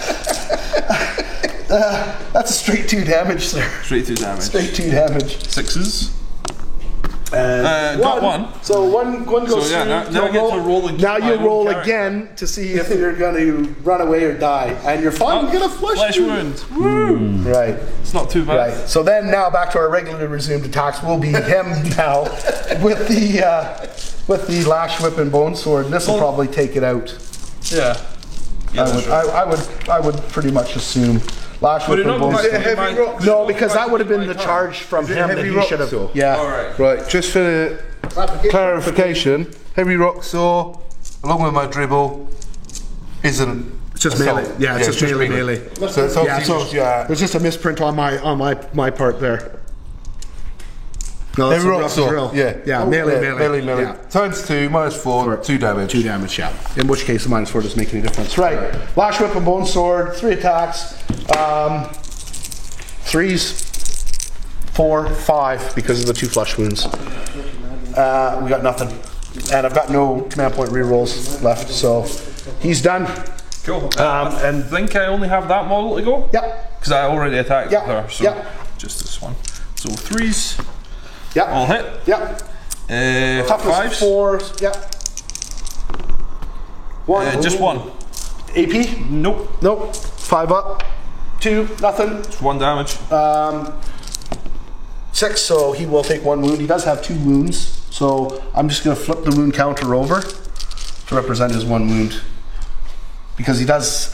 that's a straight 2 damage, sir. Straight 2 damage. Straight 2 damage. 6s. And got one. So one goes So, yeah, through. now I get to roll again. Now you My own roll character. again to see if you're going to run away or die, and you're fine. You get a flesh wound. wound. Woo! Right. It's not too bad. Right. So then now back to our regularly resumed attacks. Will be him now with the lash whip and bone sword. This will probably take it out. Yeah. I would pretty much assume lash Would whip it and not go bone back sword. to Heavy my- rocks? No, because that would have been my the turn? charge from Is it him that heavy he rock should have. saw? Yeah. Alright. Right, just for clarification, heavy rock saw, along with my dribble, isn't. It's just assault. melee. Yeah, it's just melee. So it's Yeah, obviously so just, yeah. there's just a misprint on my part there. No, that's Heavy a rock rough saw. drill. Yeah. Yeah, Oh, melee. Yeah. Times 2, -4, 2 damage. 2 damage, yeah. In which case, the -4 doesn't make any difference. Right. Lash whip and bone sword, 3 attacks. 3s, 4, 5 because of the 2 flesh wounds. We got nothing. And I've got no command point rerolls left, so he's done. Cool. And I think I only have that model to go. Yep. Because I already attacked Yep. her. So Yep. just this one. So 3s, Yep. all hit. Yep. Toughness 5s, 4s. Yep. 1. just 1. AP? Nope. Nope. 5 up. 2, nothing. It's 1 damage. 6, so he will take 1 wound. He does have 2 wounds, so I'm just going to flip the wound counter over to represent his 1 wound. Because he doesn't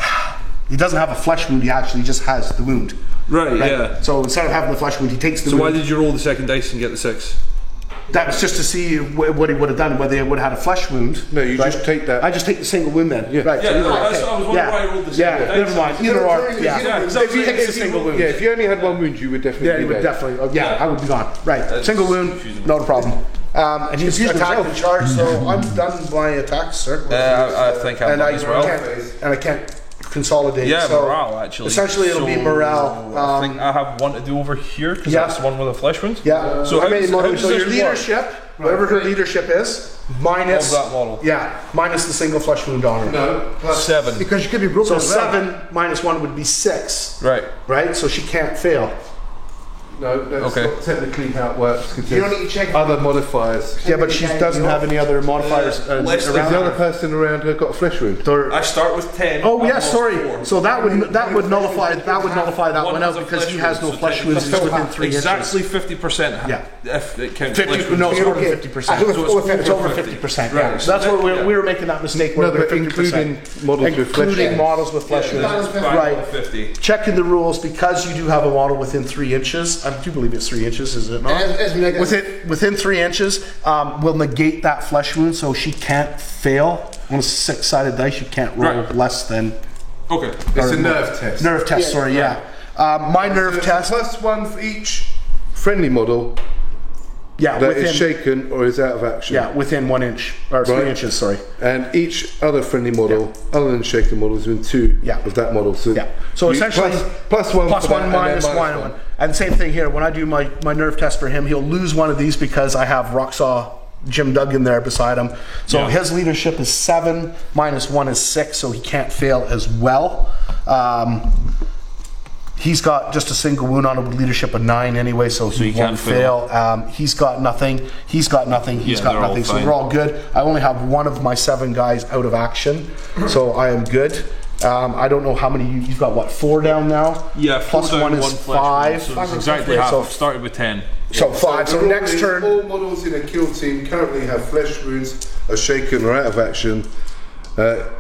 have a flesh wound, he actually just has the wound. Right, Right? yeah. So instead of having the flesh wound, he takes the So why wound. did you roll the second dice and get the 6? That was just to see what he would have done, whether he would have had a flesh wound. No, you just take that. I just take the single wound then. Yeah. Right. Yeah, so either no, way, I was okay. wondering Yeah. why I rolled the Yeah, second never dice. mind. Either or. Yeah. Yeah. Yeah, If he takes the single wound. Yeah, if you only had 1 wound, you would definitely Yeah, he be would dead. definitely. Oh, yeah, I would be gone. Right. That's Single wound, confusing. not a problem. And he's attacked and charged, so I'm done my attacks, sir. I think I'm and done as well. I can't consolidate. Yeah, so morale actually. Essentially, it'll be So, morale. I think I have 1 to do over here because Yeah. that's the one with a flesh wound. Yeah. So how does so this your work? leadership, whatever her leadership is, minus Of that model. Yeah, minus the single flesh wound on her. No, plus 7. Because you could be broken So as well. 7 minus 1 would be 6. Right. Right. So she can't fail. no, that's Okay. not technically how it works. Because You don't need to check. other modifiers. Yeah, but she doesn't have any other modifiers less than Has the around other her. person around her got a flesh wound? I start with 10. Oh I've yeah, lost sorry. 4. So that would nullify that One one has out a because flesh he has wound, no so flesh wounds. He's within 3 inches. Exactly 50%. Yeah. If it counts 50, flesh wounds. no, it's more than Okay. 50%. I think It's over 50%. Yeah. Right. So that's where Yeah. we were making that mistake. Where No, we're but 50%. including models with flesh Including wounds. models with flesh Yeah, wounds. it's fine Right. with 50. Checking the rules because you do have a model within 3 inches. I do believe it's 3 inches, is it not? As negative. Within 3 inches, will negate that flesh wound, so she can't fail on a 6-sided dice. You can't roll Right. less than Okay. It's a nerve test. nerve test. Yeah. Sorry, yeah. My nerve So it's test. +1 for each friendly model Yeah, that within. is shaken or is out of action. Yeah, within 1 inch or 3 Right. inches. Sorry. And each other friendly model, other than shaken models, within 2 Yeah. of that model. So Yeah. So you essentially, plus 1 plus for that, 1 and then minus 1. And same thing here. When I do my nerve test for him, he'll lose one of these because I have Rocksaw Jim Duggan there beside him. So Yeah. his leadership is 7 minus 1 is 6, so he can't fail as well. He's got just a single wound on him with leadership of 9 anyway, so he he won't can't fail. He's got nothing. He's got nothing. He's Yeah, got they're all nothing. So fine. we're all good. I only have 1 of my 7 guys out of action, so I am good. I don't know how many you've got. What, 4 down now? Yeah, Plus 1 is 5. So it's exactly half. So, I've started with 10. so 5. So the rule next is turn. all models in a kill team currently have flesh wounds, are shaken or out of action.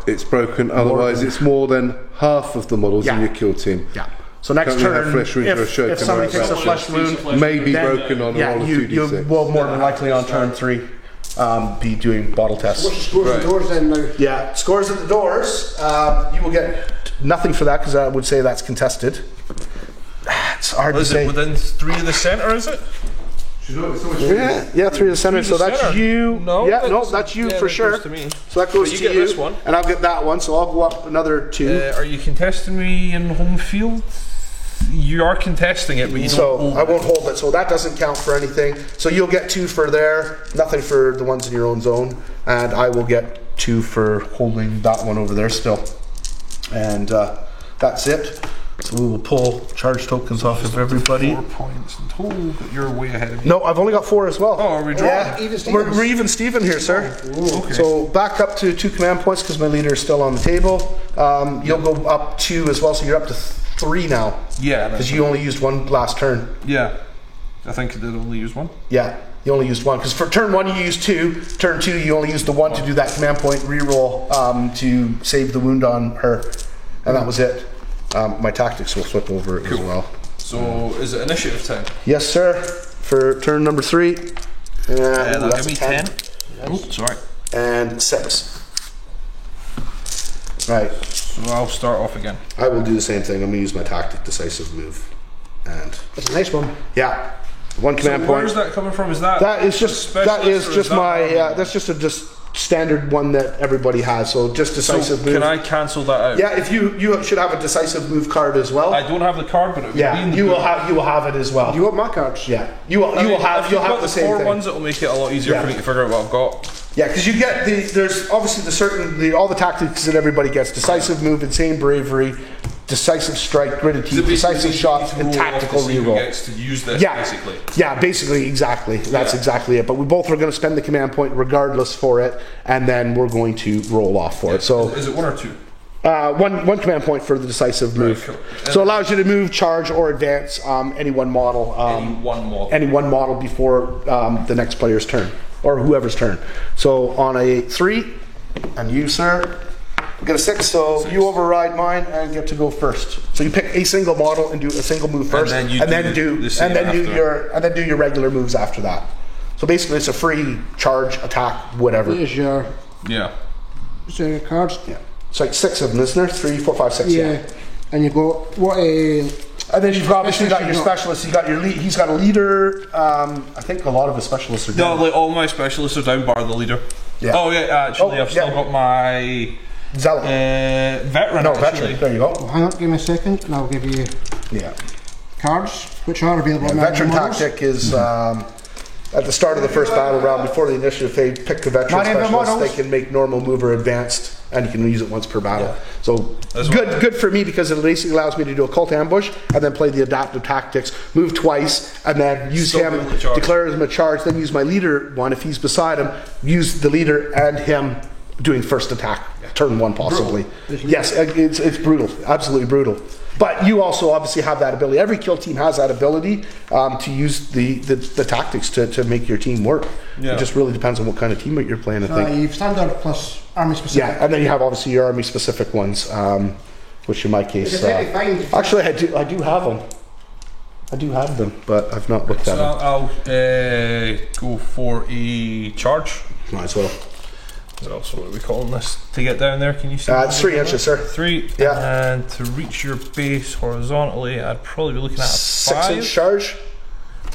It's broken. Otherwise, it's more than half of the models in Yeah. your kill team. Yeah. So next Currently have turn, flesh wounds or if shaken somebody or takes a out of flesh wound, May be then- broken on a yeah, roll of you 2d6. will more than likely on turn 3 be doing bottle tests. What's the scores at the doors then now? Yeah, scores at the doors. You will get nothing for that because I would say that's contested. It's hard to Is say. it within 3 of the centre, is it? Yeah, 3 of the center. So the that's center. you. No, yeah, that no, doesn't- that's you yeah, for that sure. goes to me. So that goes But you to get you, this one. and I'll get that one. So I'll go up another 2. Are you contesting me in home field? You are contesting it, but you don't So hold I it. won't hold it. So that doesn't count for anything. So you'll get 2 for there, nothing for the ones in your own zone, and I will get 2 for holding that one over there still. And that's it. So we will pull charge tokens off of everybody. 4 points in total, but you're way ahead of me. No, I've only got 4 as well. Oh, are we drawing? Yeah, Even Stevens. we're even Steven here, sir. Okay. So back up to 2 command points because my leader is still on the table. You'll go up 2 as well, so you're up to 3 now. Yeah. Because you only used 1 last turn. Yeah. I think I did only use 1. Yeah, you only used 1. Because for turn 1 you used 2. Turn 2 you only used the 1 to do that command point reroll to save the wound on her. And that was it. My tactics will flip over as well. So is it initiative time? Yes, sir. For turn number 3. That'll that's give me 10. Oops, sorry. And 6. Right. So I'll start off again. I will do the same thing. I'm going to use my tactic decisive move. And That's a nice one. yeah, 1 command point. Where's that coming from? Is that That is just specialist, or is that my normal? that's just a standard one that everybody has. So just decisive So move. can I cancel that out? Yeah, if you should have a decisive move card as well. I don't have the card, but it would be Yeah, in the you will book. have it as well. You want my cards? Yeah, you will I mean, have if you'll you've have got the same 4 thing. ones, it will make it a lot easier Yeah. for me to figure out what I've got. Yeah, because you get there's obviously all the tactics that everybody gets: decisive move, insane bravery, decisive strike, gritted teeth, decisive shot, and tactical Who reroll. gets to use this, Yeah, basically. yeah, basically, exactly. That's Yeah. exactly it. But we both are going to spend the command point regardless for it, and then we're going to roll off for it. So Is it 1 or 2? one command point for the decisive move. cool. So it allows you to move, charge, or advance any one model. Any one model. Before the next player's turn or whoever's turn. So on a 3, and you, sir, get a 6. So you override mine and get to go first. So you pick a single model and do a single move first, then you do the same do your regular moves after that. So basically, it's a free charge, attack, whatever. Here's your Yeah. cards. Yeah. It's like 6 of them, isn't there? 3, 4, 5, 6. Yeah. And you go, what a. And then you've obviously got your Specialist specialists. You got your lead. He's got a leader. I think a lot of his specialists are No, down. like all my specialists are down, bar the leader. Yeah. Oh yeah, actually, Oh, I've still yeah. got my Zealot. veteran. No, actually. veteran. There you go. Well, hang on, give me a second, and I'll give you Yeah. cards, which are available. in my Veteran models. tactic is at the start of the first battle round before the initiative phase. Pick the veteran Not even specialist. models. They can make normal, move, or advanced, and you can use it once per battle. So That's good for me because it basically allows me to do a cult ambush and then play the adaptive tactics, move twice, and then use Still him, be able to charge. declare him a charge, then use my leader one if he's beside him. Use the leader and him doing first attack, turn 1 possibly. Yes, it's brutal, absolutely brutal. But you also obviously have that ability. Every kill team has that ability to use the tactics to make your team work. Yeah. It just really depends on what kind of teammate you're playing, I think. You've standard plus army specific. Yeah, and then you have obviously your army specific ones, which in my case, It's really fine. actually I do have them. I do have them, but I've not looked at So them. I'll go for a charge. Might as well. So what are we calling this? To get down there, can you see? It's 3 inches, sir. 3. Yeah. And to reach your base horizontally, I'd probably be looking at a 6 inch 5. charge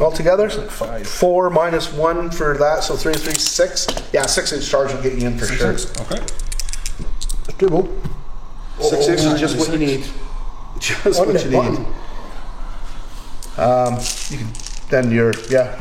altogether. Like 5. 4 minus 1 for that, so 3 and 3, 6. Yeah, 6 inch charge will get you in for sure. Okay. It's doable. 6 inches is just what you need. Just what you need. You can then your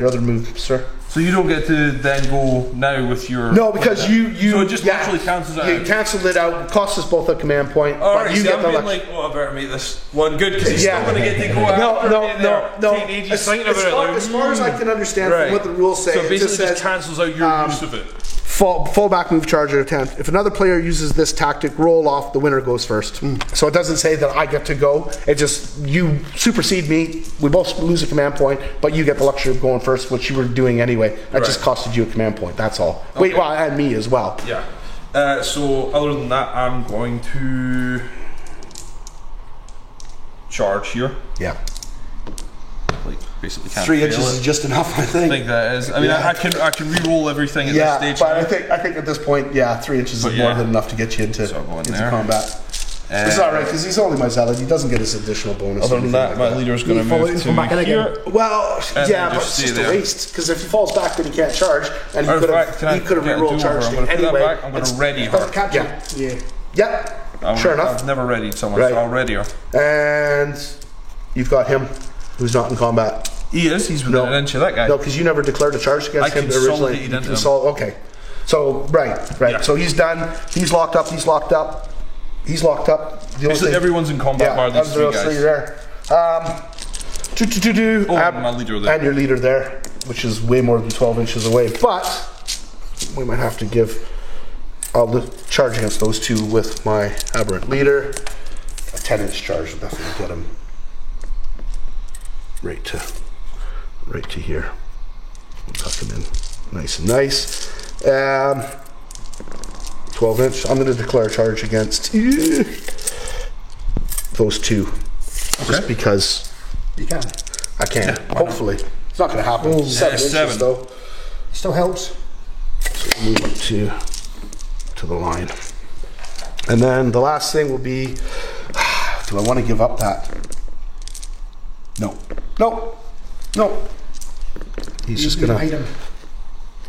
other move, sir. So you don't get to then go now with your. No, because you So it just naturally cancels it You out. cancelled it out. Cost us both a command point. Alright, but you see, get I'm the being luck. like, oh, I better make this one good because he's Yeah. still going to get to go No, after me there. no. Take ages thinking about it. Like, As far as I can understand from right. what the rules say, So it basically just just says cancels out your use of it. fall back move charge at a 10. If another player uses this tactic, roll off, the winner goes first. So it doesn't say that I get to go. It just, you supersede me, we both lose a command point, but you get the luxury of going first, which you were doing anyway. That just Right. costed you a command point, that's all. Wait, Okay. well, and me as well. Yeah. So other than that, I'm going to charge here. Yeah. Like basically can't 3 fail inches it. is just enough, I I think. think that is. I mean, Yeah. I can re-roll everything at Yeah, this stage. but now. I think at this point, 3 inches But is more yeah. than enough to get you into, So I'll go in into there. combat. It's alright, because he's only my zealot, he doesn't get his additional bonus. Other or than anything that, like my leader's going to You follow move it and come back in to again. here. Well, And yeah, then but just it's stay just there. a waste, because if he falls back, then he can't charge, and he Or in could fact, can I have get a re-rolled do-over? charge I'm going to put anyway. that back. I'm going to ready her. Catch Yeah. it. Yeah. Yep, sure enough. I've never readied someone, Right. so I'll ready her. And you've got him, who's not in combat. He is. He's within No. an inch of that guy. No, because you never declared a charge against I him originally. consolidated into him. Okay. So, right. Yeah. So he's done. He's locked up. He's locked up. The only So thing- everyone's in combat bar these three those guys. there. Oh, my leader there. And your leader there, which is way more than 12 inches away. But we might have to give. I'll charge against those two with my aberrant leader. A 10-inch charge will definitely get him right to here. We'll tuck him in nice and nice. 12-inch. I'm going to declare a charge against those two, just because You can. I can. Hopefully, it's not going to happen. 7 inches 7. though. Still helps. Move up to the line, and then the last thing will be: do I want to give up that? No. He's just You gonna. hide him.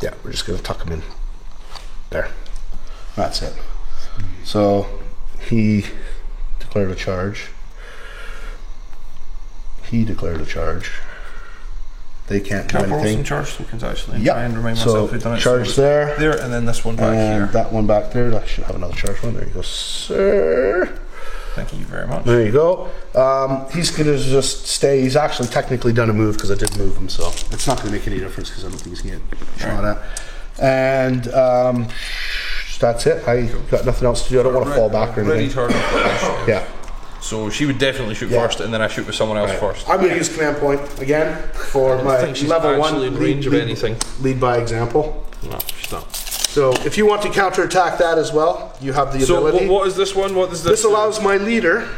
Yeah, we're just gonna tuck him in. There. That's it. So he declared a charge. They can't do Can I borrow some anything. charge tokens actually? Yep. Try and remind So, myself who'd done it. charge it's there. there, and then this one back And here. that one back there, I should have another charge one. There you go, sir. Thank you very much. There you go. He's going to just stay. He's actually technically done a move because I did move him, so it's not going to make any difference because I don't think he's going to get shot at. And that's it. I got nothing else to do. I don't want to fall back or Ready anything. turn. Yeah. So she would definitely shoot Yeah. first, and then I shoot with someone else first. I'm going to use command point again for my think she's level actually 1 in range of anything. lead by example. No, she's not. So if you want to counterattack that as well, you have the So ability. what is this one? What is this? This allows my leader.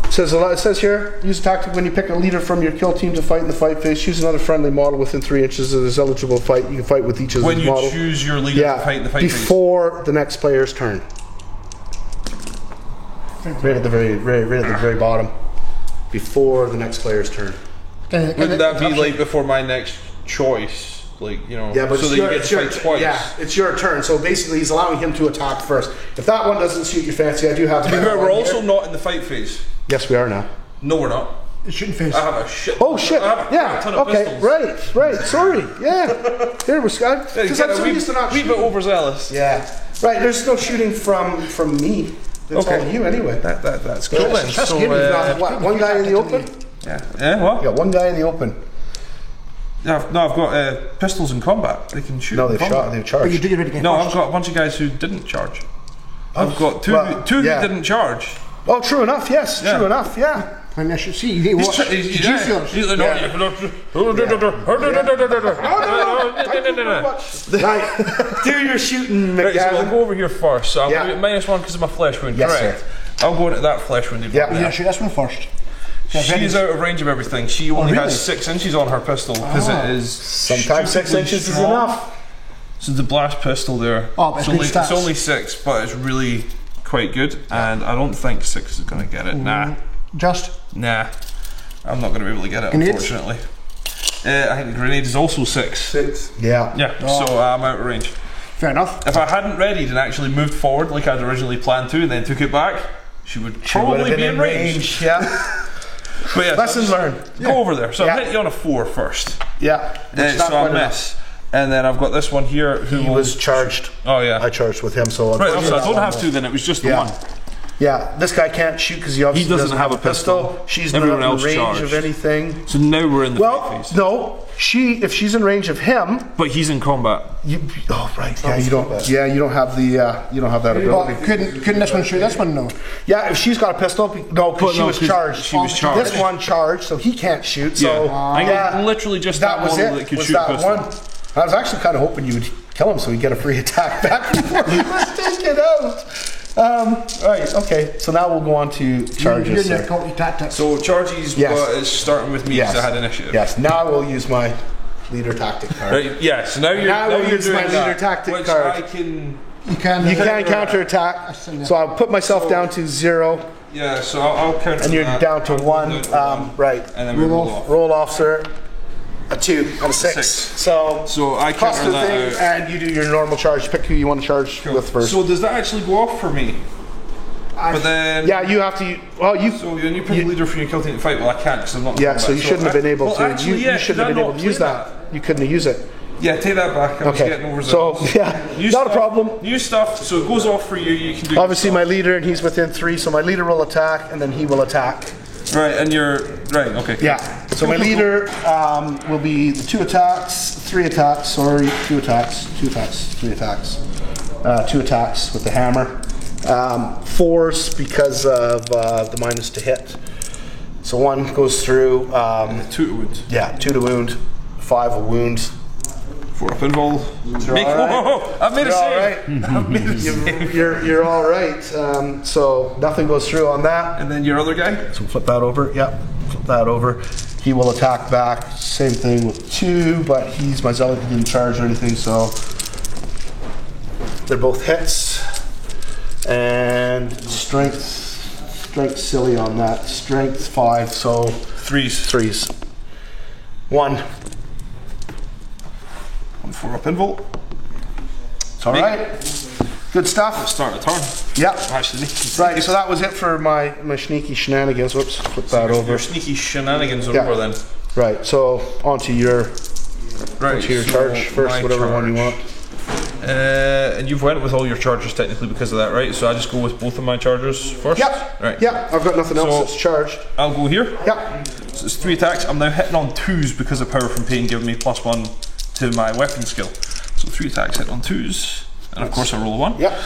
It says here, use a tactic when you pick a leader from your kill team to fight in the fight phase. Choose another friendly model within 3 inches of this eligible fight. You can fight with each of when these you models. choose your leader to fight in the fight phase. before the next player's turn. Right at the very bottom. Before the next player's turn. Wouldn't that be like before my next choice? Like, you know, Yeah, but so that you get to fight twice. Yeah, it's your turn. So basically, he's allowing him to attack first. If that one doesn't suit your fancy, I do have. Remember, we're also not in the fight phase. Yes, we are now. No, we're not. Shooting face. I have a shit. Oh shit! I have a crap ton Yeah. of Okay. pistols. Right. Sorry. Yeah. Here we go. Because I'm so used to not wee bit shooting. overzealous. Yeah. Right. There's no shooting from me. It's Okay. all you anyway. That's cool then. That's So, good. You've got What? One guy in the open? yeah, what? Yeah. One guy in the open. Yeah, I've got pistols in combat. They can shoot. No, in they've combat. shot. They've But charged. you do your ready to get No, first. I've got a bunch of guys who didn't charge. I've got two well, who yeah. didn't charge. Oh, true enough. Yes. Yeah. True enough. Yeah. And I should see. You watch. Did you see yours? Right. Do your shooting, Right, so I'll McGavin. go over here first. So I'm Yeah. going to get -1 because of my flesh wound. Yes, correct. I'll go into that flesh wound. Yeah. You're gonna shoot this one first. She's out of range of everything. She only really? has 6 inches on her pistol because it is Sometimes 6 stupidly inches is strong. enough. So the blast pistol there, Oh, but it's, good only, stats. it's only 6, but it's really quite good. And I don't think 6 is going to get it. Just. Nah. I'm not going to be able to get it, Grenades? unfortunately. I think the grenade is also 6. 6. Yeah. Yeah, so I'm out of range. Fair enough. If I hadn't readied and actually moved forward like I'd originally planned to and then took it back, she would Would probably have been be in range. Yeah. But yeah, Lessons learned. go over there. So Yeah. I'll hit you on a 4 first. Yeah. Which not So I quite enough. miss. And then I've got this one here who He will... was charged. Oh yeah. I charged with him, so Right, so I unfortunately don't that have one to then, it was just the Yeah. one. Yeah, this guy can't shoot because he obviously doesn't have a pistol. She's Everyone not in else range charged. of anything. So now we're in the Well, fight phase. no, if she's in range of him, But he's in combat. oh right, yeah, you don't, you don't have that ability. But couldn't this one shoot this one? No. Yeah, if she's got a pistol, no, because she no, was 'cause charged. she was charged. This one charged, so he can't shoot. So I literally just that was model it. that could was shoot that pistol. one? I was actually kind of hoping you would kill him so he'd get a free attack back before he was taken out. Right, okay. So now we'll go on to You're charges. in sir. difficulty tactics. So Chargie's Yes. is starting with me because I had initiative. Yes. Now I will use my leader tactic card. Right, yeah, so now you're, Now now we'll you're use my doing leader that, tactic which card. I can... You can. You can counterattack. So I'll put myself down to 0, Yeah, so I'll counter and you're that. down to I'll 1. go down to 1. Right. And then we roll off. Roll off, sir. A 2 and a 6. 6. So I cost counter the that thing, out. and you do your normal charge. Pick who you want to charge with first. So does that actually go off for me? But then... Yeah, you have to. Well, you. So you pick a leader for your kill fight. Well, I can't because I'm not in Yeah, combat. so you shouldn't have been able well, to. Actually, you yeah, shouldn't have could I been able not to use play that. You couldn't use it. Yeah, take that back. I was Okay. getting over So yeah, New not a stuff- problem. New stuff, so it goes off for you. You can do Obviously, my leader, and he's within 3, so my leader will attack, and then he will attack. right, and you're right. Okay. Yeah. So my leader will be the 2 attacks, 3 attacks. Sorry, 2 attacks, 2 attacks, 3 attacks, 2 attacks with the hammer. 4s because of the minus to hit. So 1 goes through. 2 to wound. Yeah, 2 to wound, 5 a wound. 4 up involved. Make, all right. I've made a You're all save. right. I've made a save. You're all right. So nothing goes through on that. And then your other guy. So flip that over. Yep, flip that over. He will attack back. Same thing with 2, but he's my zealot. He didn't charge or anything, so they're both hits. And strength silly on that. Strength 5, so 3s. 3s. 1. 1 4 up involved. It's all right. Good stuff. Start a turn. Yep. Actually, Right, so that was it for my sneaky shenanigans. Whoops, flip that over. your sneaky shenanigans are Yeah. over then. Right, so onto your Right. onto your so charge first, my whatever one you charge. want. And you've went with all your chargers technically because of that, right? So I just go with both of my chargers first. Yep. Right. Yep. I've got nothing else So- that's charged. I'll go here. Yep. So it's 3 attacks. I'm now hitting on 2s because of power from pain giving me +1 to my weapon skill. So 3 attacks hit on 2s, and of course I roll a 1. Yep.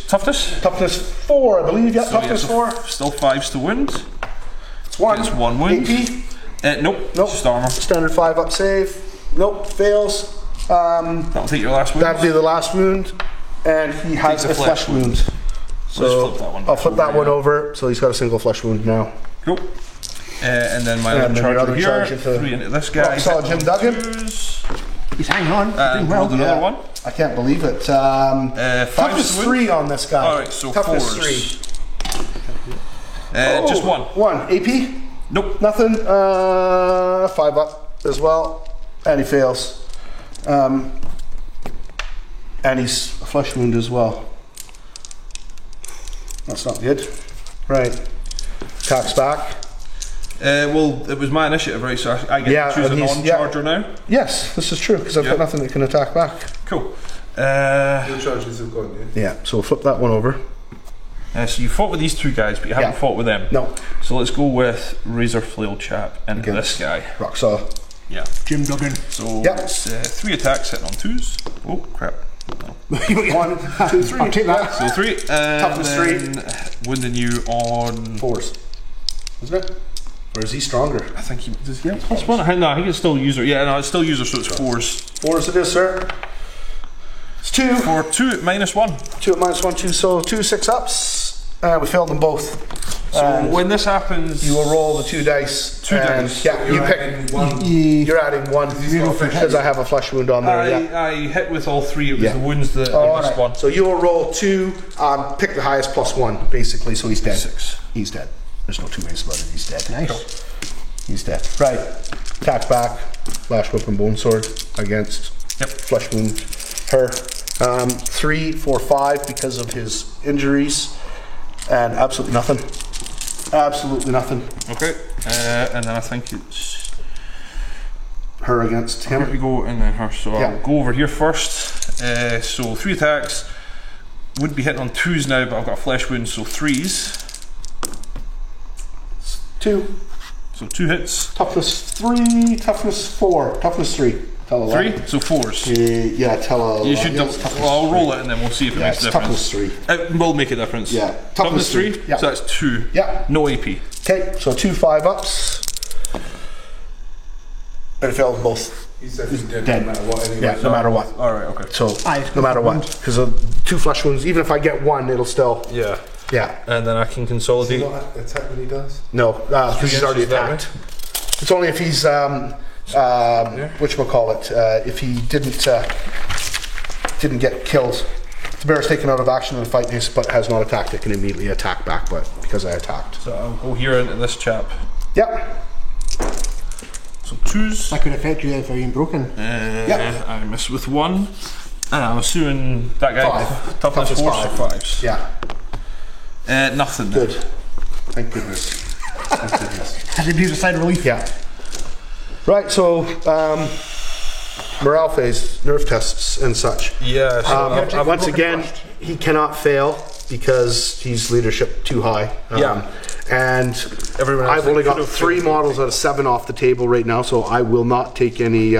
Toughness. Toughness 4, I believe. Yep. So Toughness yeah, 4. Still 5s to wound. It's 1. It's 1 wound. AP. Nope. Nope. Just armor. Standard 5 up save. Nope. Fails. That'll take your last wound. That'd be the last wound, and he has Takes a flesh wound. So let's flip that one I'll back flip that over, one yeah. over. So he's got a single flesh wound now. Cool. And then my And other then your charger other here. charge into 3 into this guy. rock solid Jim Duggan. 2s. He's hanging on. Doing And well. rolled another one. I can't believe it. 5s Toughness to wound. 3 on this guy. Alright, so Toughness 4s. 3. Just 1. 1. AP. Nope. Nothing. 5 up as well. And he fails. And he's a flesh wound as well. That's not good. Right. Attacks back. Well, it was my initiative, right? So I get Yeah, to choose a and he's- non-charger now. Yes, this is true, because I've got Yeah. nothing that can attack back. Cool. Your charges have gone, yeah? Yeah, so we'll flip that one over. So you fought with these 2 guys, but you haven't Yeah. fought with them. No. So let's go with Razor Flail Chap and Against- this guy. Rock saw. Yeah. Jim Duggan. So Yep. it's 3 attacks hitting on 2s. Oh crap. No. 1, 2, 3. I'll take that. So 3. And Toughness 3. then wounding you on. 4s. Isn't it? Or is he stronger? I think he does. Yeah. +1. No, I think it's still user. Yeah, no, it's still user. So it's 4s. 4s it is, sir. It's 2. For 2 -1. 2 at -1, 2. So 2 6-ups. We failed them both. So when this happens, You will roll the 2 dice. 2 and- dice. Yeah, you pick. You're adding 1 because I have a flesh wound on there. Yeah. I hit with all 3. It was Yeah. the wounds that Oh, I missed alright. one. So you will roll 2. Pick the highest +1, basically. So he's dead. 6. He's dead. There's no 2 ways about it. He's dead. Nice. He's dead. Right. Attack back. Lash whip and bone sword against Yep. flesh wound her. 3, 4, 5 because of his injuries, and absolutely nothing. Absolutely nothing. Okay. And then I think it's. Her against Here we him. go, and then her. So Yeah. I'll go over here first. So 3 attacks. Would be hitting on 2s now, but I've got a flesh wound, so 3s. 2. So 2 hits. Toughness 3. Toughness 4. Toughness 3. Tell a lie. 3, so 4s. Yeah, tell a You lie. should. Yeah, it's toughness Well, I'll 3. roll it and then we'll see if it Yeah, makes it's a difference. toughness 3. It will make a difference. Yeah, Toughness 3. Yeah. So that's 2. Yeah. No AP. Okay, so 2 5-ups. And it failed both. He's definitely Dead. no matter what anyway. Yeah, no matter what. All right. Okay. So, Aye. no matter what. Because of 2 flesh wounds, even if I get 1, it'll still. Yeah. Yeah. And then I can Does he consolidate. not attack when he does? No, because he's already inches that attacked. It's only if he's, whatchamacallit, if he didn't get killed. If the bear is taken out of action in a fight but has not attacked, it can immediately attack back, but because I attacked. So I'll go here into this chap. Yep. So 2s. That could affect you then for being broken. Yeah. I miss with 1. And I'm assuming that guy. 5. Toughness 4, so 5s. Yeah. Nothing. Good. Thank goodness. Thank goodness. Has it been a sign of relief? Yeah. Right, so morale phase, nerve tests and such. Yeah. So Once again, he cannot fail because he's leadership too high. Yeah. And Everyone else I've only that got could've 3 models out of 7 off the table right now, so I will not take any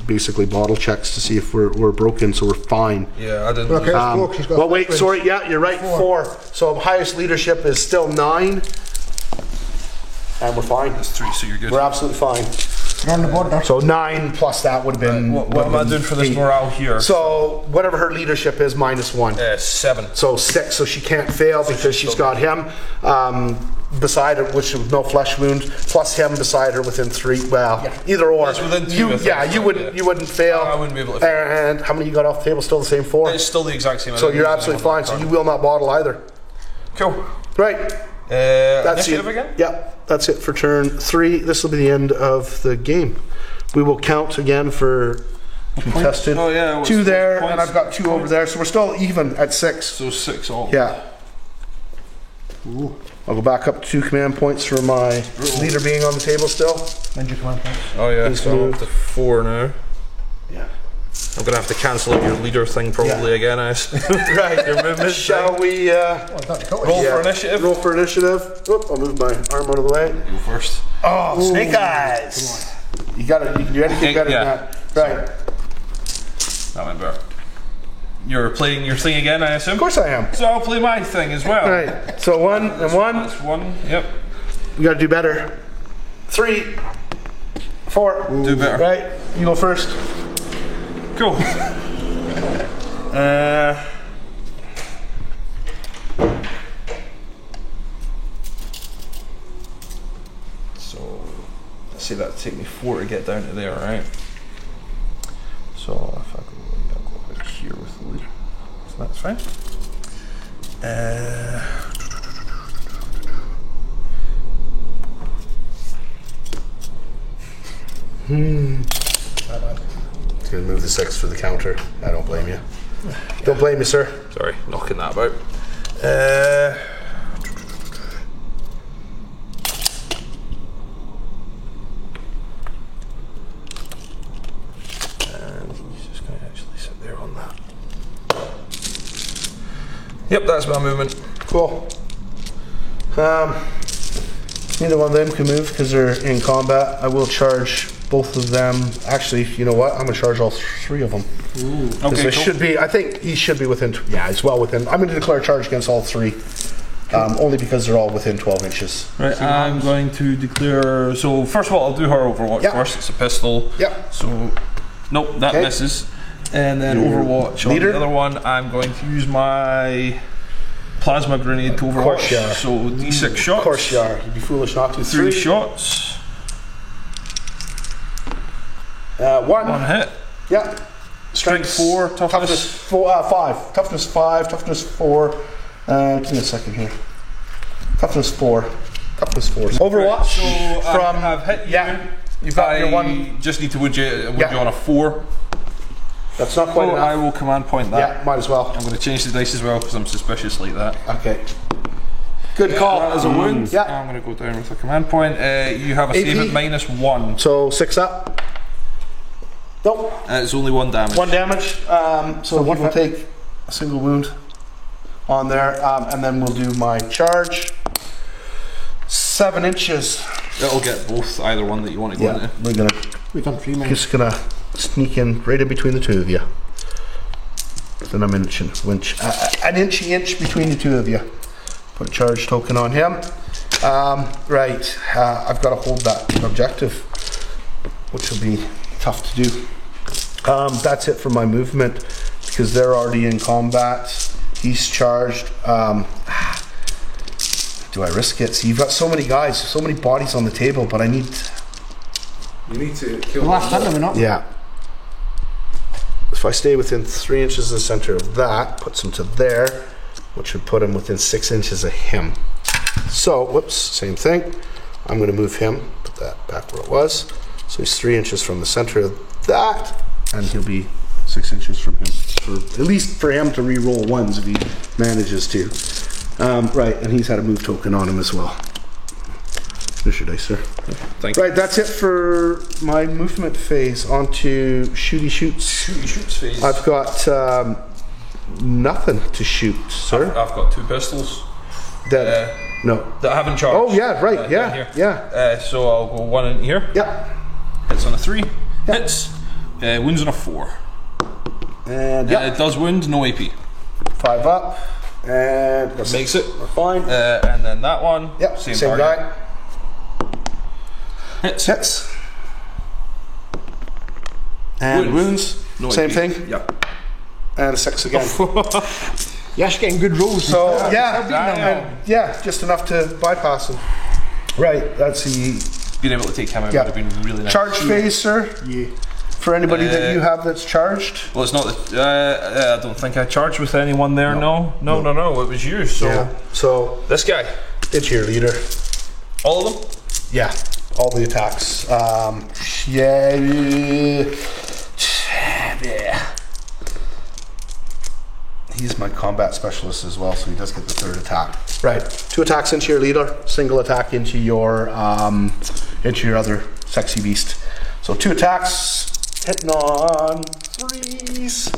basically bottle checks to see if we're broken, so we're fine. yeah, I didn't. Okay, it's 4 'cause he's got Well, wait, flash sorry, yeah, you're right, 4. So highest leadership is still 9, and we're fine. It's 3, so you're good. We're absolutely fine. You're on the board now. So 9 plus that would have been. What am I doing for this 8. morale here? So whatever her leadership is, -1. 7. So 6, so she can't fail because she's got him beside her, which with no flesh wound, plus him beside her within 3. Well, either or. It's within 2, You, I think, yeah, you so, wouldn't. yeah. You wouldn't fail. I wouldn't be able to fail. And how many you got off the table? Still the same 4. It's still the exact same. So you're absolutely fine. So you will not bottle either. Cool. Right. That's Initiative it. again? Yeah, that's it for turn 3. This will be the end of the game. We will count again for contested. Oh, yeah, what's 2 the there, points? and I've got 2 over there. So we're still even at 6. So 6 all. Yeah. I'll go back up to 2 command points for my leader being on the table still. And you come on. Oh yeah. He's So I'm moved. up to 4 now. Yeah. I'm gonna have to cancel out your leader thing probably Yeah. again, Right. Your movement. Shall we Roll for initiative. Roll for initiative. Whoop, I'll move my arm out of the way. Go first. Oh, snake eyes. You got it. You can do anything better Yeah. than that. Right. That went better. You're playing your thing again, I assume? Of course I am. So I'll play my thing as well. All right. So 1 and 1. That's 1. Yep. We got to do better. 3, 4. Do better. Right. You go first. Cool. So let's say that'd take me 4 to get down to there, right? So if I go, I'll go about here with the leader. So that's fine. It's going to move the 6 for the counter. I don't blame you. Don't blame me, sir. Sorry, knocking that about. And he's just going to actually sit there on that. Yep, that's my movement. Cool. Neither one of them can move because they're in combat. I will charge both of them. Actually, you know what? I'm going to charge all 3 of them. Okay, It should be. I think he should be within. Yeah, he's well within. I'm going to declare charge against all 3, only because they're all within 12 inches. Right, I'm going to declare. So first of all, I'll do her Overwatch Yeah. first. It's a pistol. Yep. So nope, that Okay. misses. And then Overwatch on leader? the other one, I'm going to use my plasma grenade to Overwatch. course you are. So D6 shots. Of course you are. You'd be foolish not to. 3 shots. 1. 1 hit. Yeah. Strength 4. Toughness. 5. Toughness 5. Toughness 4. Give me a second here. Toughness 4. Toughness 4. Overwatch So from. I've hit you. Yeah. You've got your 1. Just need to would you Yeah. on a 4. That's not quite Oh, I enough. will command point that. Yeah, might as well. I'm going to change the dice as well because I'm suspicious like that. Okay. Good call. That is a wound. Yeah. I'm going to go down with a command point. You have a save AP. at -1. So 6 up. Nope. It's only 1 damage. 1 damage. So he will take a single wound on there, and then we'll do my charge. 7 inches. It'll get both, either one that you want to go Yeah, into. we're gonna We've done 3 minutes. just gonna sneak in right in between the 2 of you. Then I'm an inch between the 2 of you. Put a charge token on him. Right, I've got to hold that objective, which will be tough to do. That's it for my movement because they're already in combat. He's charged. Do I risk it? See, you've got so many guys, so many bodies on the table, but I need. You need to kill The last them. time we're not. Yeah. If I stay within 3 inches of the center of that, puts him to there, which would put him within 6 inches of him. So, whoops, same thing. I'm going to move him, put that back where it was. So he's 3 inches from the center of that, and he'll be 6 inches from him. At least for him to re-roll 1s if he manages to. Right, and he's had a move token on him as well. Here's your dice, sir. Thank you. Right, that's it for my movement phase. On to shooty shoots. Shooty shoots phase. I've got nothing to shoot, sir. I've got 2 pistols No. that I haven't charged. Oh, yeah, right, down yeah, here. yeah. So I'll go 1 in here. Yeah. Hits on a 3. Hits. Wounds on a 4. And yeah, It does wound, no AP. 5 up. And Makes it. we're fine. And then that one. Yep, Same same target. guy. Hits. Hits. And wounds. No Same AP. thing. Yep. And a 6 again. Yes, getting good rolls. So yeah, just enough to bypass him. Right, that's the Being able to take him out Yeah. would have been really nice. charge phase, sir. Yeah. For anybody that you have that's charged. Well, it's not that. I don't think I charged with anyone there. No. It was you. So So this guy, it's your leader. all of them. Yeah, all the attacks. He's my combat specialist as well, so he does get the 3rd attack. Right, 2 attacks into your leader, single attack into your other sexy beast. So 2 attacks, hitting on 3s.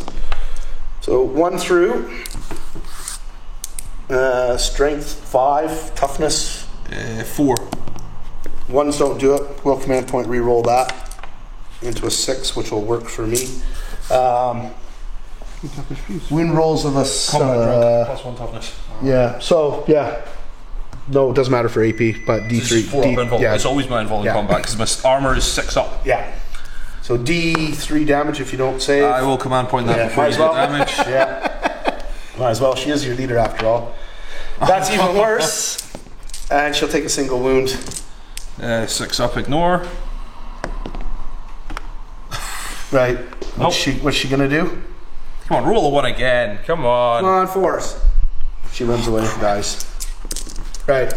So 1 through. Strength 5, toughness. 4. 1s don't do it. Will command point re-roll that into a 6, which will work for me. Win rolls of us. Combat drunk. +1 toughness. Yeah. So yeah. No, it doesn't matter for AP, but This D3. is 4 up involved. yeah. It's always my involved in Yeah. combat because my armor is 6 up. Yeah. So D3 damage if you don't save. I will command point that Yeah, before might you as get well. damage. Yeah. Might as well. She is your leader after all. That's even worse. And she'll take a single wound. 6 up, ignore. Right. Nope. What's she gonna do? Come on, roll a 1 again. Come on. Come on, force. She runs away, dies. Right.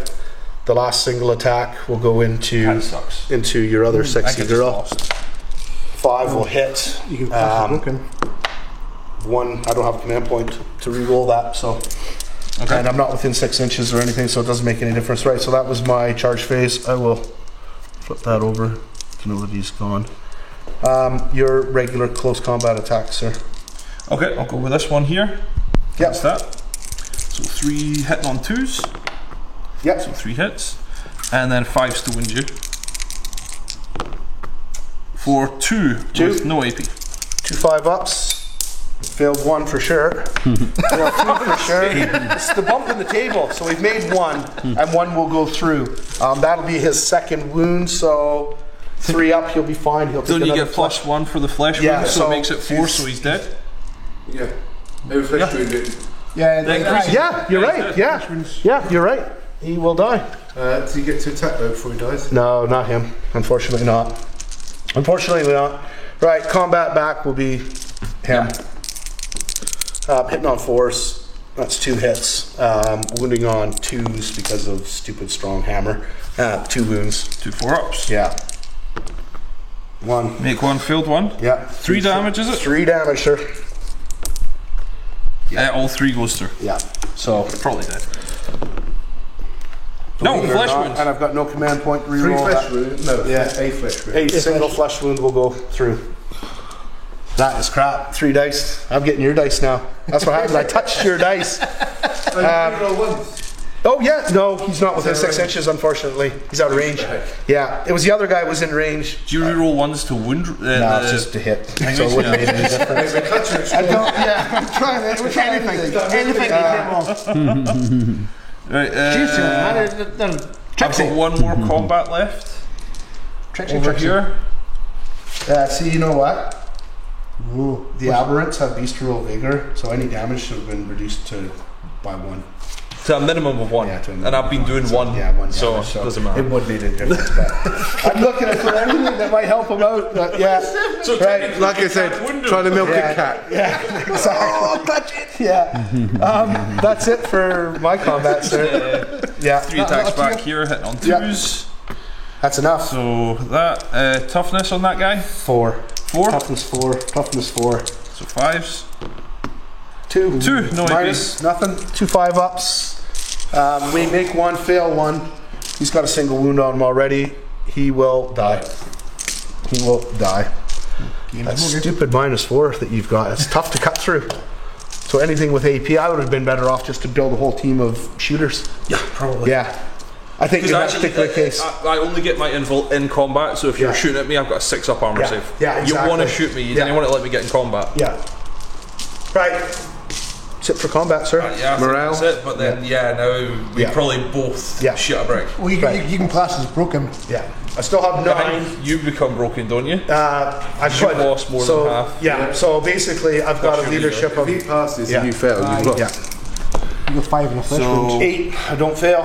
The last single attack will go into That sucks. your other I sexy get girl. lost. 5 will hit. You can pass the broken. 1, I don't have a command point to re-roll that, so. Okay. And I'm not within 6 inches or anything, so it doesn't make any difference. Right, so that was my charge phase. I will flip that over to know that he's gone. Your regular close combat attack, sir. Okay, I'll go with this one here. Yep. That's that. So 3 hitting on 2s. Yep. So 3 hits. And then 5s to wound you. For 2 with no AP. 2 5-ups. Failed 1 for sure. Failed 2 for sure. It's the bump in the table. So we've made 1, and 1 will go through. That'll be his 2nd wound, so 3 up, he'll be fine. He'll take Don't you another get +1 for the flesh Yeah, wound, so so it makes it 4, so he's dead? Yeah. Maybe flesh wound it. Yeah, Yeah, you're right. Yeah, yeah, you're right. He will die. Does he get to attack though before he dies? No, not him. Unfortunately not. Unfortunately not. Right, combat back will be him. Hitting on 4s. That's 2 hits. Wounding on 2s because of stupid strong hammer. 2 wounds. 2 4-ups. Yeah. 1. Make 1, failed 1. Yeah. 3 damage, is it? 3 damage, sir. All 3 goes through. Yeah. So. Probably dead. No, believe it or flesh not, wound. And I've got no command point to 3 reroll flesh that. wound? No, Yeah. a flesh wound. A single flesh wound will go through. That is crap. 3 dice. I'm getting your dice now. That's what happened. I touched your dice. Oh yeah, no, he's not within 6 inches. Unfortunately, he's out of range. Yeah, it was the other guy was in range. Do you reroll 1s to wound? No, it's just to hit. So it wouldn't make any difference. I'm trying to. Anything. Right, I've Trixie. got 1 more combat left over here. See, you know what? Ooh, the aberrants have bestial vigor, so any damage should have been reduced by 1. To a minimum of 1. Yeah, to a And I've been doing 1. Yeah, 1 so damage, it doesn't matter. It would make a difference. But I'm looking for anything that might help him out. But yeah, So right. Like I said, trying to milk a cat. Yeah, exactly. Yeah, that's it for my combat, sir. Yeah, 3 attacks back here, hitting on 2s. that's enough. So that toughness on that guy. 4. 4. Toughness 4. Toughness 4. So 5s. 2. 2. No Minus nothing. 2 5-ups. We make 1, fail 1. He's got a single wound on him already. He will die. He will die. That stupid -4 that you've got. It's tough to cut through. So anything with AP, I would have been better off just to build a whole team of shooters. Yeah, probably. Yeah. I think in that particular case. I only get my invul in combat, so if you're shooting at me, I've got a 6-up armor Yeah. save. Yeah, exactly. You want to shoot me, you didn't want to let me get in combat. Yeah. Right. Sit for combat, sir. Yeah, I think Morale? that's it, but then, now we Yeah. probably both Yeah. shoot a brick. Well, you can class as broken. Yeah. I still have 9. You become broken, don't you? I've You lost more than half. Yeah. So basically, I've got a your leadership of If he passes Yeah. and you fail, you've lost. yeah You got 5 in a flesh wound. 8. I don't fail.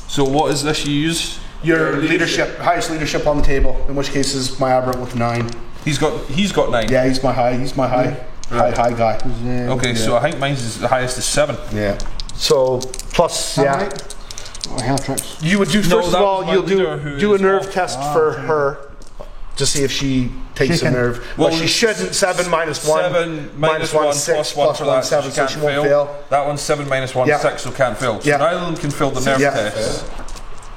So what is this you use? Your leadership, highest leadership on the table. In which case is my aberrant with 9. He's got 9. Yeah, he's my high. He's my high. High guy. Okay, so I think mine's is the highest is 7. Yeah. So plus, yeah. Right? Oh, hell tricks. You would do No, first that of was all. my You'll leader who do a is nerve off. test for her to see if she takes a can. nerve. Well, Well, she shouldn't. 7 minus 1. 7 minus 1 plus 6 1 plus for 1 that, 7, so she won't fail. That one's 7 minus 1 Yeah. 6, so can't fail. So Yeah. neither of them can fail the nerve Yeah. test.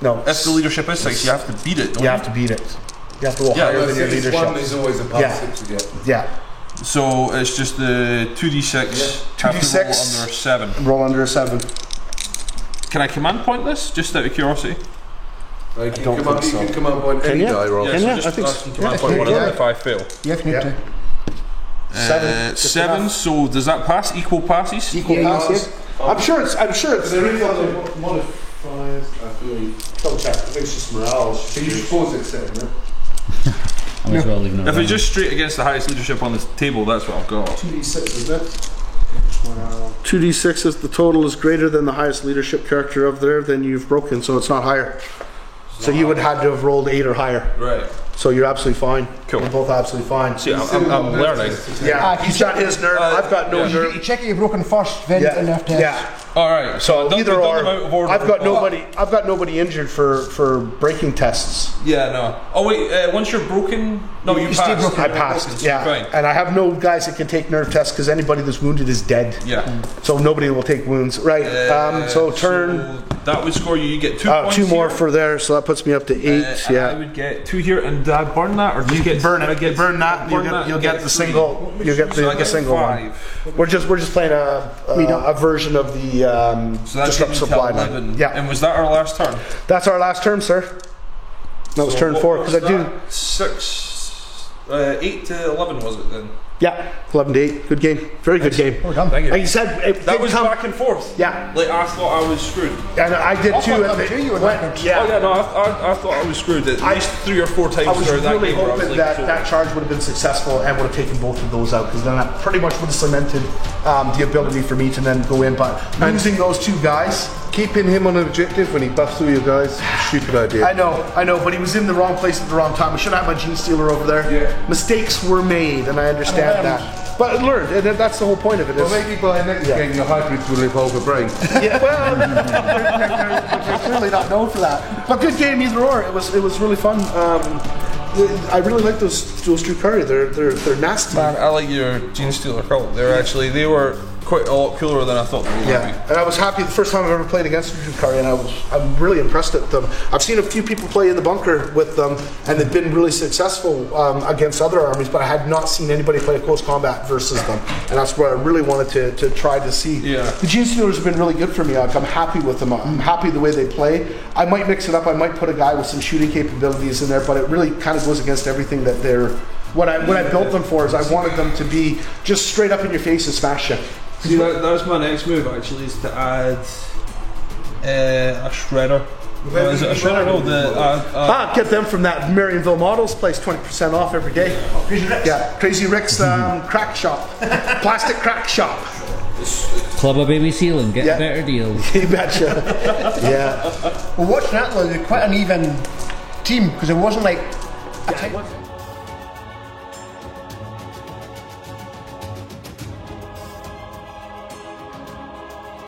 No. If the leadership is 6, you have to beat it, don't You have to beat it. You have to roll Yeah, higher well, than your If it's leadership. 1, there's always a pass Yeah. 6 again. Yeah. So it's just the 2d6, have to 2d6. roll under 7. Roll under a 7. Can I command point this, just out of curiosity? Like, you don't can think you so. can come up on any you? die roll. Yeah, Can so ya? just I think I so. can command Yeah, point one yeah. of them if I fail. Yeah, if you need Yeah. to. 7. Just 7, enough. so does that pass? Equal passes? Equal passes. I'm sure it's. There is other modifiers, I believe. Double check. I think it's just morale. So you suppose it's 7, no? I might as well ignore If that. it's just straight against the highest leadership on the table, that's what I've got. 2d6, isn't it? 2d6 is the total is greater than the highest leadership character of there, then you've broken, so it's not higher. So you would have to have rolled 8 or higher. Right. So you're absolutely fine. Cool. We're both absolutely fine. See, I'm learning. Yeah, he's got his nerve. I've got no You nerve. check it, you're broken first, then Yeah, the nerve test. yeah. Alright, so Either we've done or. them out of order. I've got nobody. I've got nobody injured for breaking tests. Yeah, no. Oh wait, once you're broken, no, you stay passed. broken. I passed. Yeah, Fine. and I have no guys that can take nerve tests because anybody that's wounded is dead. Yeah. So nobody will take wounds. Right. So turn. So that would score you. You get 2 points. 2 more here. for there, so that puts me up to 8. And I Yeah. would get 2 here, and did I burn that, or do you get Burn I it. get Burn that. burn You'll get the 3. single. You'll get So I the get single 5. one. We're just playing a version of the So that's disrupt supply line. 11. Yeah. And was that our last turn? That's our last turn, sir. That was turn 4 because I do. 8 to 11 was it then? Yeah, 11 to 8. Good game. Very good game. Well done. Thank you. Like you said, it That did was come. back and forth. Yeah, Like I thought I was screwed. and I did too. thought and too you were went- backwards. yeah. Oh yeah, no, I thought I was screwed at least 3 or 4 times I was throughout that really game. Where I was hoping like, that so- that charge would have been successful and would have taken both of those out because then that pretty much would have cemented the ability for me to then go in. But losing those 2 guys, Keeping him on an objective when he buffs through your guys, stupid idea. I know, but he was in the wrong place at the wrong time. I should have had my Gene Stealer over there. Yeah. Mistakes were made, and I understand that. But I learned, and that's the whole point of it. Well, Is, maybe by next game your hybrids will evolve a brain. yeah, well, they're clearly not known for that. But good game either or. It was really fun. I really like those Drukari. They're nasty. Man, I like your Gene Stealer cult. They were quite a lot cooler than I thought they were going to Yeah, and I was happy the first time I've ever played against Drukari, and I'm really impressed at them. I've seen a few people play in the bunker with them, and they've been really successful against other armies, but I had not seen anybody play a close combat versus them, and that's what I really wanted to try to see. Yeah. The Gene Stealers have been really good for me. Like, I'm happy with them. I'm happy the way they play. I might mix it up. I might put a guy with some shooting capabilities in there, but it really kind of goes against everything that they're. What I built them for is I wanted them to be just straight up in your face and smash you. See, that was my next move actually, is to add a shredder. Is it a shredder? No, Get them from that Marionville Models place, 20% off every day. Crazy Rick's. Yeah, Crazy Rick's crack shop, plastic crack shop. Club a baby seal and get Yeah. better deals. You betcha. Yeah. Well, watching that though, they're quite an even team because it wasn't like.